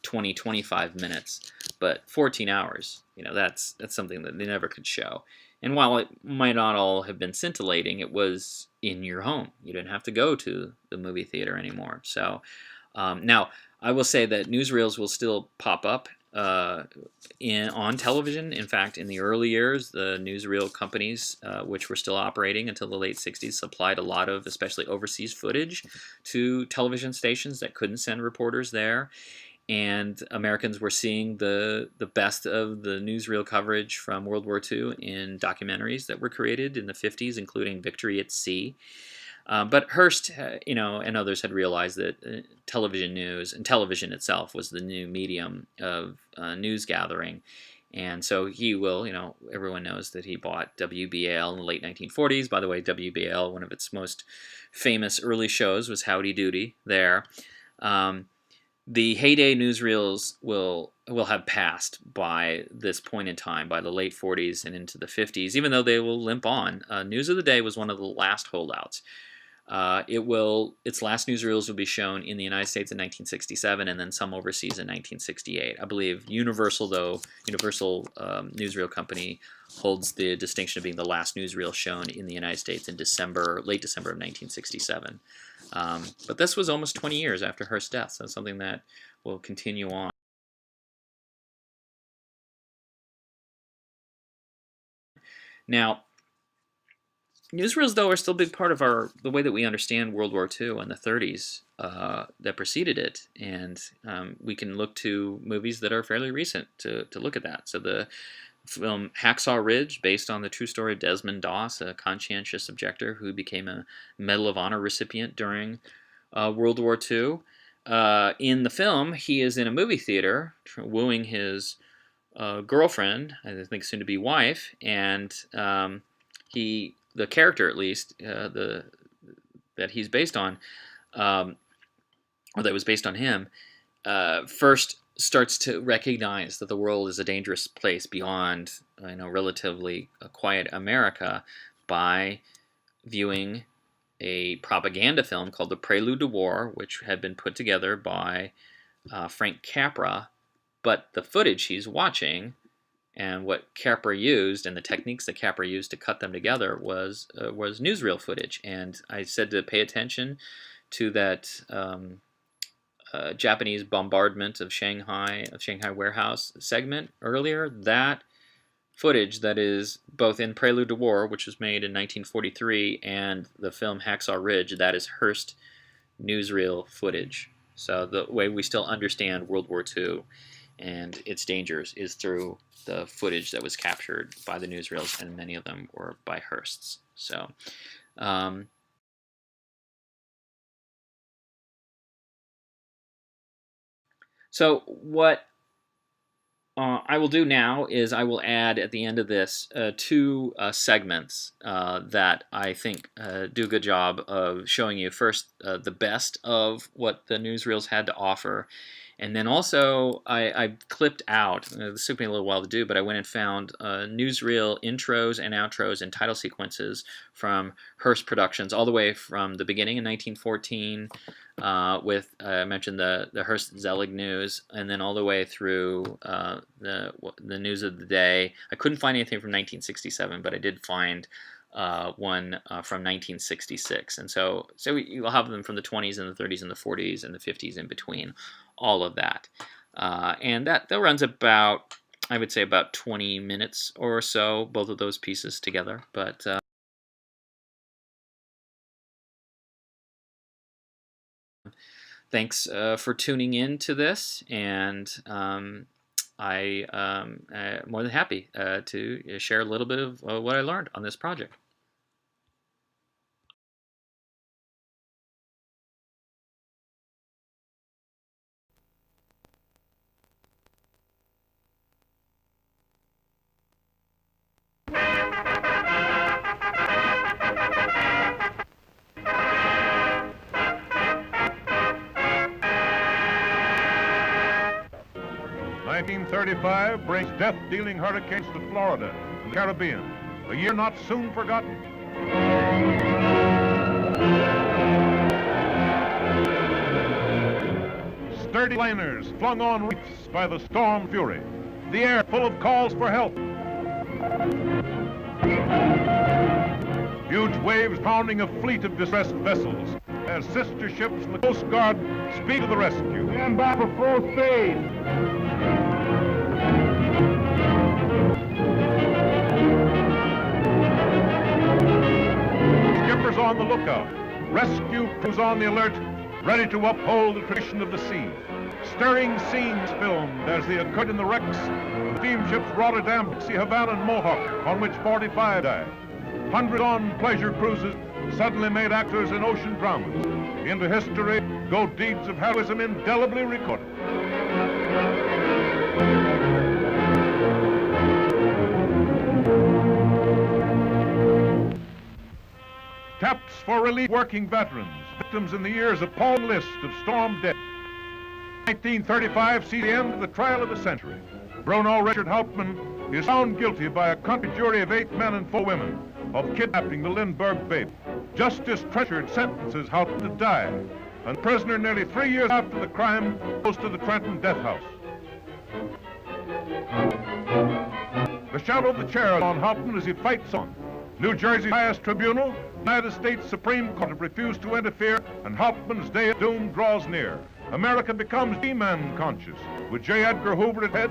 20, 25 minutes, but 14 hours, that's something that they never could show. And while it might not all have been scintillating, it was in your home. You didn't have to go to the movie theater anymore. So now, I will say that newsreels will still pop up on television. In fact, in the early years, the newsreel companies, which were still operating until the late 60s, supplied a lot of, especially overseas footage to television stations that couldn't send reporters there. And Americans were seeing the best of the newsreel coverage from World War II in documentaries that were created in the 50s, including Victory at Sea. But Hearst, and others had realized that television news and television itself was the new medium of news gathering. And so he will, everyone knows that he bought WBAL in the late 1940s. By the way, WBAL, one of its most famous early shows was Howdy Doody there. The heyday newsreels will have passed by this point in time, by the late 40s and into the 50s, even though they will limp on. News of the Day was one of the last holdouts. Its last newsreels will be shown in the United States in 1967, and then some overseas in 1968. I believe Universal Newsreel Company holds the distinction of being the last newsreel shown in the United States in late December of 1967. But this was almost 20 years after Hearst's death, so it's something that will continue on. Now, Newsreels, though, are still a big part of the way that we understand World War II and the 30s that preceded it, and we can look to movies that are fairly recent to look at that. So the film Hacksaw Ridge, based on the true story of Desmond Doss, a conscientious objector who became a Medal of Honor recipient during World War II. In the film, he is in a movie theater wooing his girlfriend, I think soon to be wife, and the character, at least, that he's based on, or that was based on him, first starts to recognize that the world is a dangerous place beyond, relatively quiet America by viewing a propaganda film called The Prelude to War, which had been put together by Frank Capra, but the footage he's watching and what Capra used and the techniques that Capra used to cut them together was newsreel footage. And I said to pay attention to that Japanese bombardment of Shanghai warehouse segment earlier. That footage that is both in Prelude to War, which was made in 1943, and the film Hacksaw Ridge, that is Hearst newsreel footage. So the way we still understand World War II and its dangers is through the footage that was captured by the newsreels, and many of them were by Hearst's. So, what I will do now is I will add at the end of this two segments that I think do a good job of showing you first the best of what the newsreels had to offer. And then also, I clipped out, this took me a little while to do, but I went and found newsreel intros and outros and title sequences from Hearst Productions, all the way from the beginning in 1914 with, I mentioned the Hearst Zelig News, and then all the way through the news of the day. I couldn't find anything from 1967, but I did find one from 1966. And so you'll have them from the 20s and the 30s and the 40s and the 50s in between, all of that. And that runs about, I would say, about 20 minutes or so, both of those pieces together. But thanks for tuning in to this, and I'm more than happy to share a little bit of what I learned on this project. "1935 brings death-dealing hurricanes to Florida and the Caribbean, a year not soon forgotten. Sturdy liners flung on reefs by the storm fury, the air full of calls for help. Huge waves pounding a fleet of distressed vessels as sister ships from the Coast Guard speed to the rescue. Stand by for full speed. Skippers on the lookout, rescue crews on the alert, ready to uphold the tradition of the sea. Stirring scenes filmed as they occurred in the wrecks of the steamships Rotterdam, Dixie, Havana, and Mohawk, on which 45 died. Hundreds on pleasure cruises suddenly made actors in ocean dramas. Into history go deeds of heroism indelibly recorded. Taps for relief working veterans, victims in the year's appalling list of storm death. 1935 sees the end of the trial of the century. Bruno Richard Hauptmann is found guilty by a country jury of 8 men and 4 women of kidnapping the Lindbergh babe. Justice Trenchard sentences Hauptmann to die, and prisoner nearly 3 years after the crime goes to the Trenton death house. The shadow of the chair on Hauptmann as he fights on. New Jersey's highest tribunal, United States Supreme Court, have refused to interfere, and Hauptmann's day of doom draws near. America becomes G-Man conscious. With J. Edgar Hoover at head,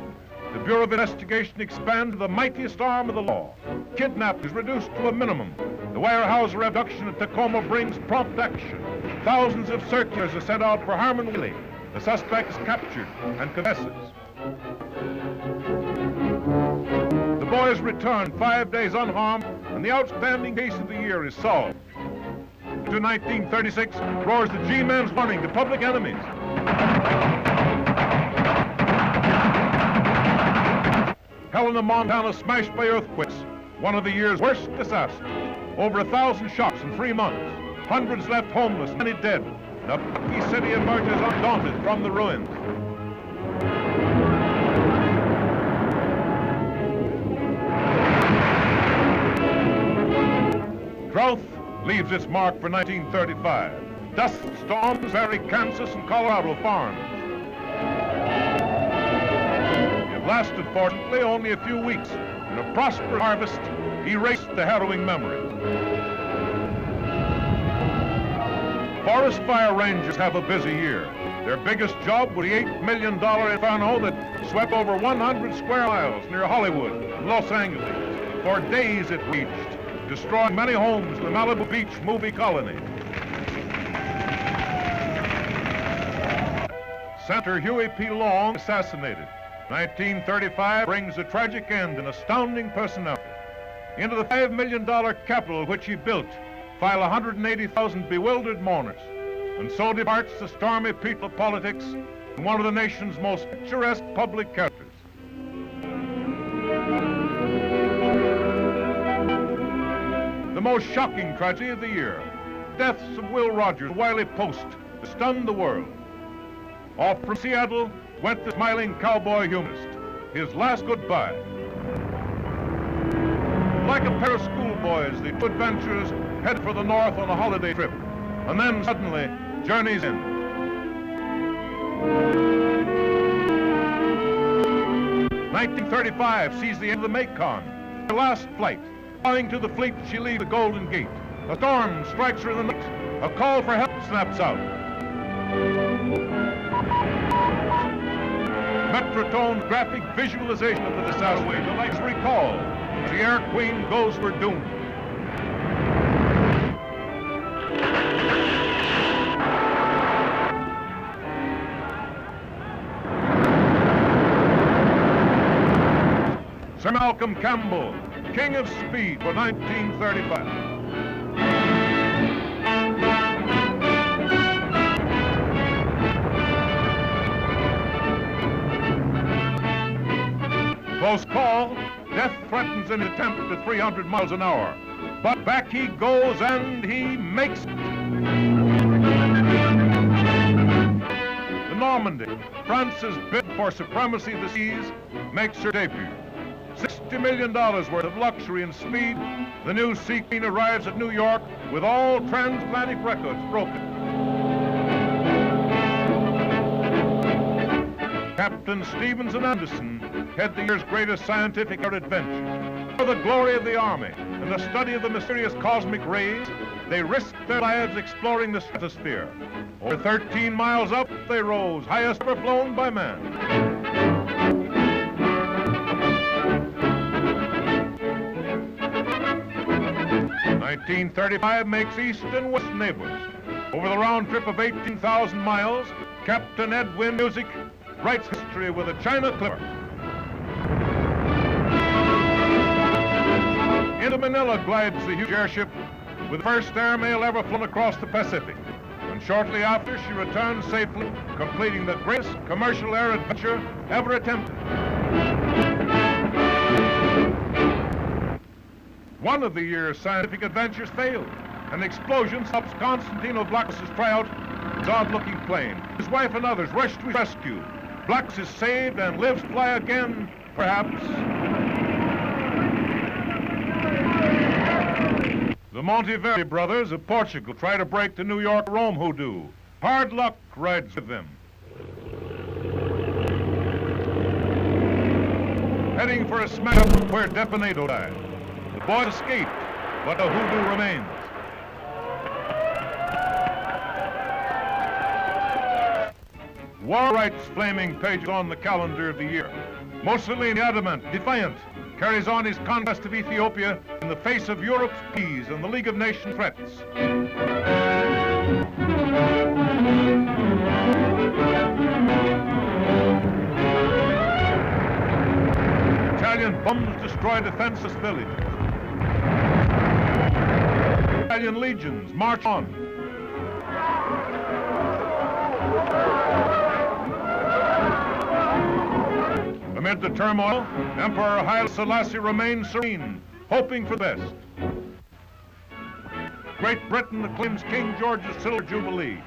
the Bureau of Investigation expands the mightiest arm of the law. Kidnapping is reduced to a minimum. The Weyerhaeuser abduction at Tacoma brings prompt action. Thousands of circulars are sent out for Harmon Wheeling. The suspect is captured and confesses. The boys return 5 days unharmed, and the outstanding case of the year is solved. To 1936 roars the G-Men's warning to public enemies. Helena, Montana smashed by earthquakes, one of the year's worst disasters. Over 1,000 shocks in 3 months. Hundreds left homeless, many dead. The Bucky city emerges undaunted from the ruins. Drought leaves its mark for 1935. Dust storms vary Kansas and Colorado farms. It lasted, fortunately, only a few weeks, and a prosperous harvest erased the harrowing memory. Forest fire rangers have a busy year. Their biggest job was the $8 million inferno that swept over 100 square miles near Hollywood and Los Angeles. For days it raged, destroying many homes in the Malibu Beach movie colony. Senator Huey P. Long assassinated. 1935 brings a tragic end, an astounding personality. Into the $5 million capital which he built file 180,000 bewildered mourners. And so departs the stormy peat of politics and one of the nation's most picturesque public characters. The most shocking tragedy of the year, deaths of Will Rogers, Wiley Post, stunned the world. Off from Seattle went the smiling cowboy humorist, his last goodbye. Like a pair of schoolboys, the two adventurers head for the north on a holiday trip, and then suddenly, journey's end. "1935 sees the end of the Macon, her last flight. Flying to the fleet, she leaves the Golden Gate. A storm strikes her in the night. A call for help snaps out. Metrotone graphic visualization of the disaster. The lights recall as the Air Queen goes for doom. Sir Malcolm Campbell, King of Speed for 1935. Close call. Death threatens an attempt at 300 miles an hour. But back he goes and he makes it. The Normandy, France's bid for supremacy of the seas, makes her debut. $60 million worth of luxury and speed, the new Sea Queen arrives at New York with all transatlantic records broken. Captain Stevens and Anderson head the year's greatest scientific adventure. For the glory of the Army and the study of the mysterious cosmic rays, they risked their lives exploring the stratosphere. Over 13 miles up they rose, highest ever flown by man. 1935 makes east and west neighbors. Over the round trip of 18,000 miles, Captain Edwin Music writes history with a China clipper. Into Manila glides the huge airship with the first airmail ever flown across the Pacific. And shortly after, she returns safely, completing the greatest commercial air adventure ever attempted. One of the year's scientific adventures failed. An explosion stops Constantino Blackus' try out his odd-looking plane. His wife and others rush to his rescue. Blackus is saved and lives to fly again, perhaps. The Monteverdi brothers of Portugal try to break the New York-Rome hoodoo. Hard luck rides with them. Heading for a smack-up where Deponado died. The boys escaped, but the hoodoo remains. War writes flaming pages on the calendar of the year. Mussolini, adamant, defiant, carries on his conquest of Ethiopia in in the face of Europe's peace and the League of Nations threats. Italian bombs destroy defenseless villages. Italian legions march on. Amid the turmoil, Emperor Haile Selassie remains serene, hoping for the best. Great Britain acclaims King George's Silver Jubilee.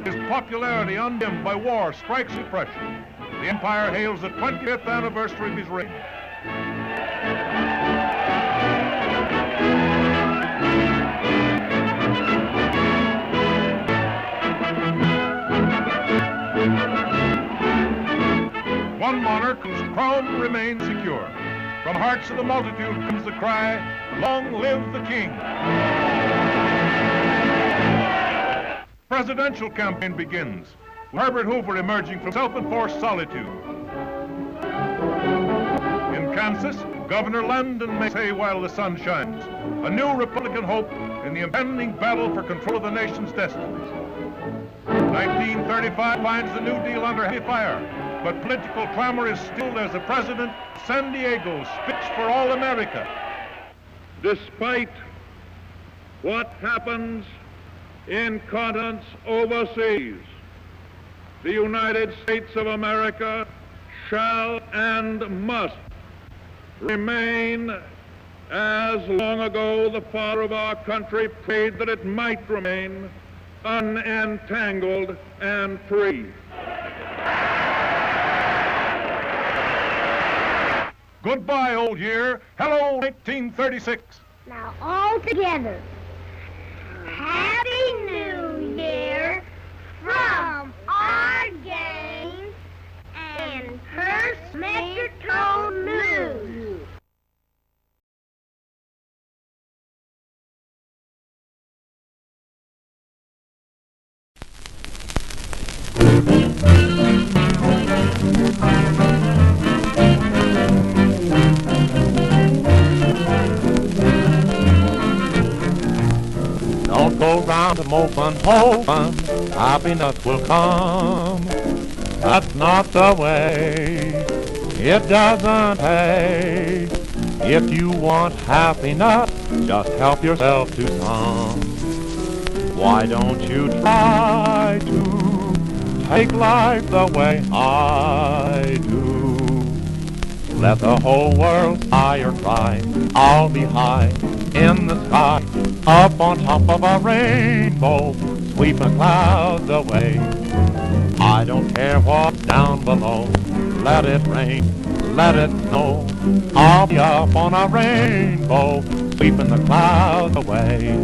His popularity, undimmed by war, strikes oppression. The empire hails the 25th anniversary of his reign. One monarch whose crown remains secure. From hearts of the multitude comes the cry, "Long live the King!" Presidential campaign begins, with Herbert Hoover emerging from self-enforced solitude. In Kansas, Governor Landon may say while the sun shines, a new Republican hope in the impending battle for control of the nation's destinies. 1935 finds the New Deal under heavy fire, but political clamor is stilled as the president of San Diego speaks for all America. Despite what happens in continents overseas, the United States of America shall and must remain as long ago the father of our country prayed that it might remain, unentangled and free. Goodbye, old year. Hello, 1936. Now all together. Happy New Year from our gang and Hearst Metro News. Don't go round moping, hoping happiness will come. That's not the way. It doesn't pay. If you want happiness, just help yourself to some. Why don't you try to take life the way I do? Let the whole world sigh or cry. I'll be high in the sky, up on top of a rainbow, sweeping clouds away. I don't care what's down below. Let it rain, let it snow. I'll be up on a rainbow, sweeping the clouds away.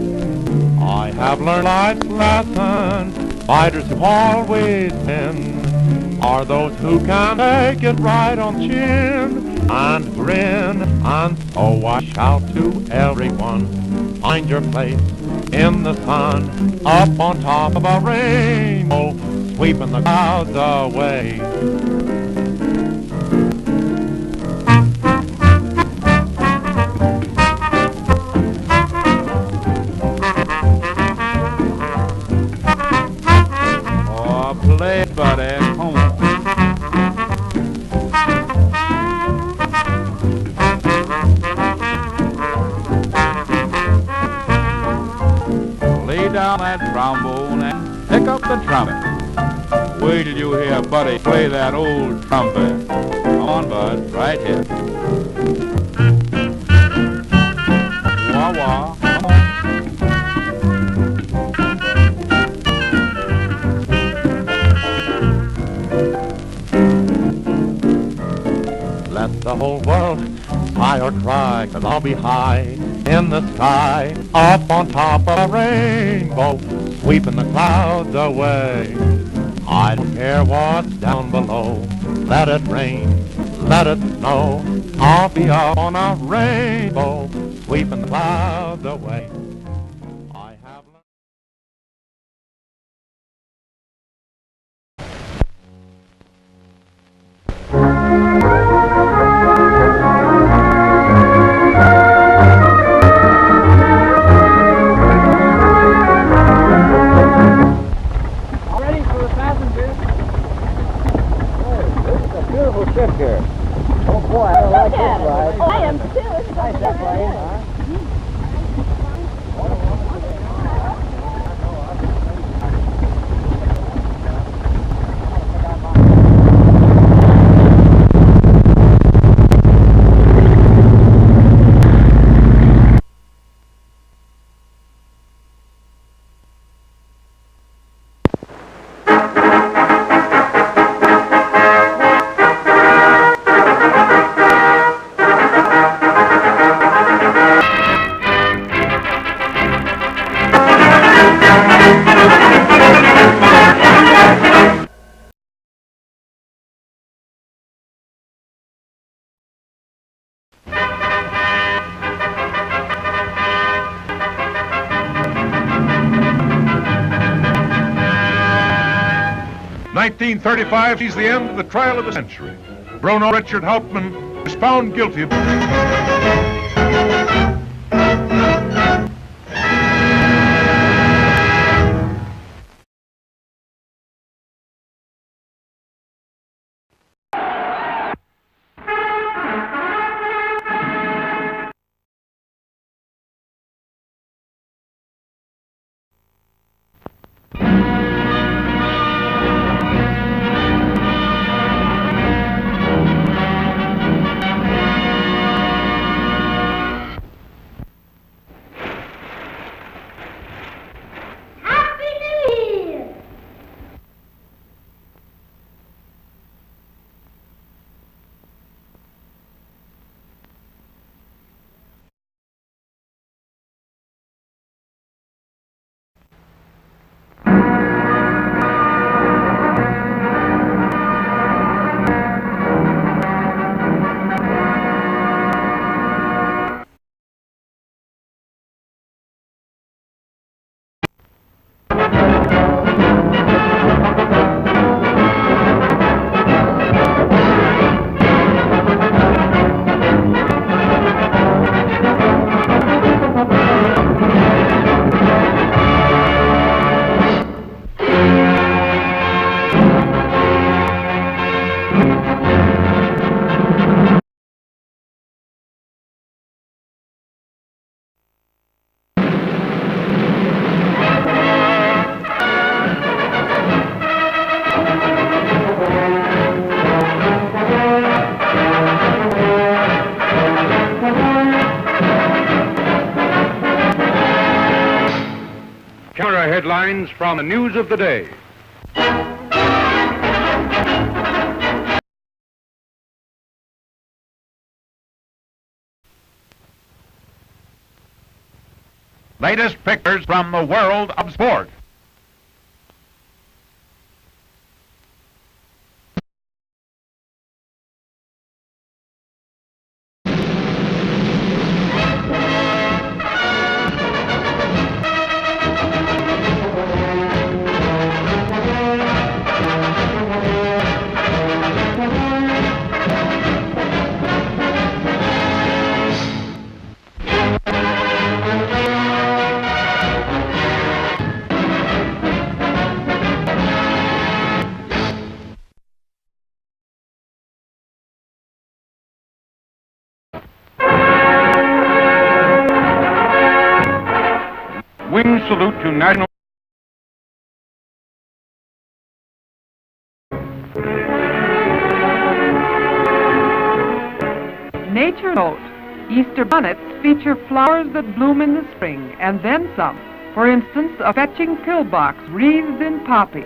I have learned life's lessons. Fighters who always win are those who can take it right on the chin and grin. And so I shout to everyone, find your place in the sun, up on top of a rainbow, sweeping the clouds away. Oh, play, buddy, come on. Lay down that trombone and pick up the trumpet. Wait till you hear Buddy play that old trumpet. Come on, Bud, right here. Wah wah, come on. Let the whole world sigh or cry, 'cause I'll be high in the sky, up on top of a rainbow, sweeping the clouds away. I don't care what's down below. Let it rain, let it snow. I'll be up on a rainbow, sweeping the clouds away. I have learned. Good girl. Oh, boy, I don't like this ride. I am too. Nice airplane, huh? (1935) sees the end of the trial of the century. Bruno Richard Hauptmann is found guilty of... Happy New Year! Camera headlines from the news of the day. Latest pictures from the world of sport. Wing salute to national... Nature note. Easter bonnets feature flowers that bloom in the spring, and then some. For instance, a fetching pillbox wreathed in poppy.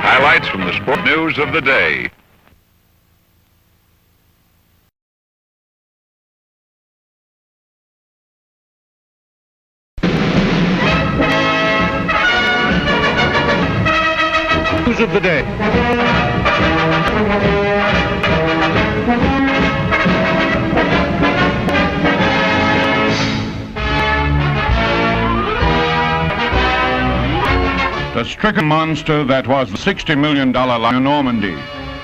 Highlights from the sport news of the day. News of the day. The stricken monster that was the $60 million line in Normandy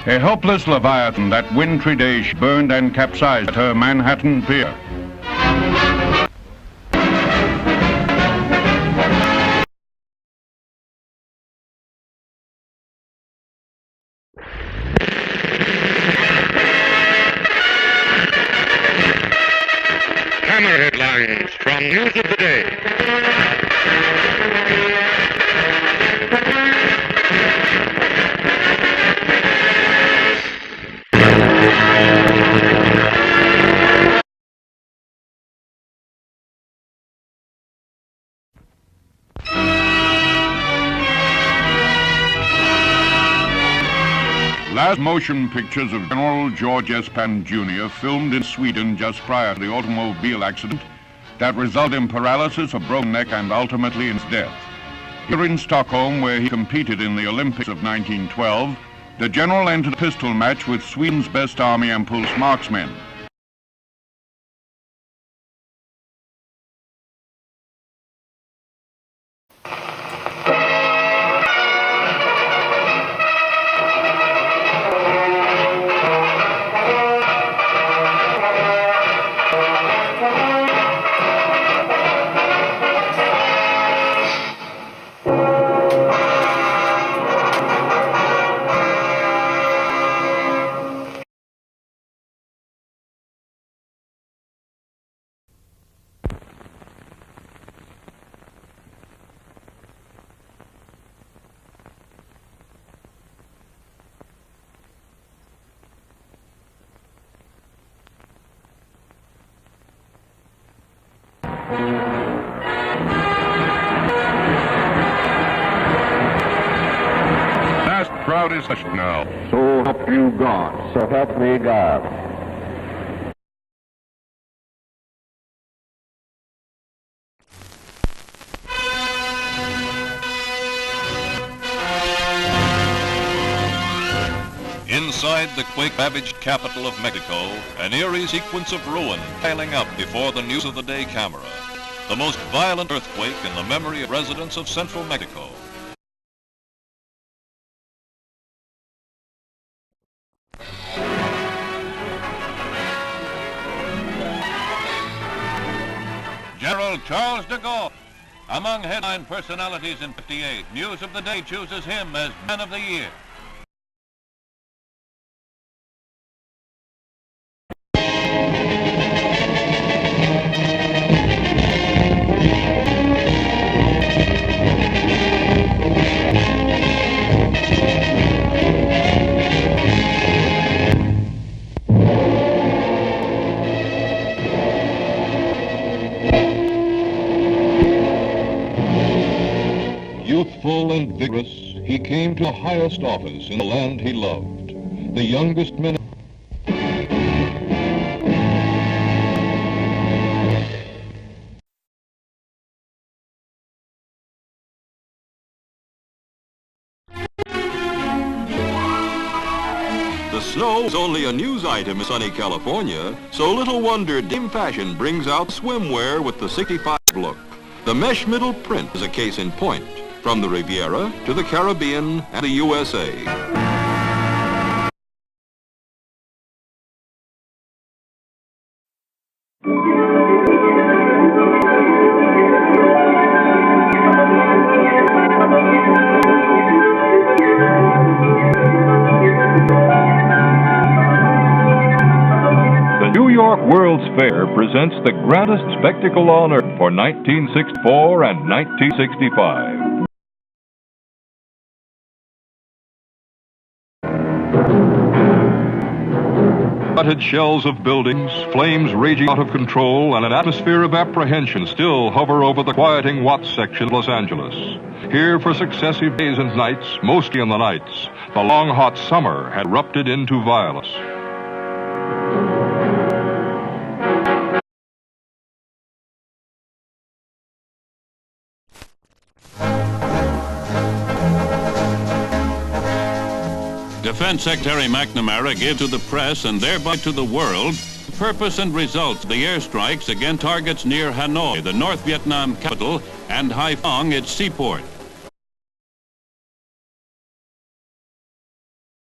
A helpless leviathan that wintry day burned and capsized at her Manhattan pier. Hammer headlines from News of the Day. Last motion pictures of General George S. Patton Jr. filmed in Sweden just prior to the automobile accident that resulted in paralysis, a broken neck, and ultimately in his death. Here in Stockholm, where he competed in the Olympics of 1912, the general entered a pistol match with Sweden's best army impulse marksmen. Last crowd is hushed now. So help you God. So help me God. Inside the quake-ravaged capital of Mexico, an eerie sequence of ruin piling up before the News of the Day camera. The most violent earthquake in the memory of residents of central Mexico. General Charles de Gaulle, among headline personalities in '58, News of the Day chooses him as Man of the Year. Youthful and vigorous, he came to the highest office in the land he loved. The youngest man. The snow is only a news item in sunny California, so little wonder Dame Fashion brings out swimwear with the 65 look. The mesh middle print is a case in point, from the Riviera to the Caribbean and the USA. The New York World's Fair presents the grandest spectacle on earth for 1964 and 1965. Gutted shells of buildings, flames raging out of control, and an atmosphere of apprehension still hover over the quieting Watts section of Los Angeles. Here for successive days and nights, mostly in the nights, the long hot summer had erupted into violence. Defense Secretary McNamara gave to the press and thereby to the world the purpose and results of the airstrikes against targets near Hanoi, the North Vietnam capital, and Haiphong, its seaport.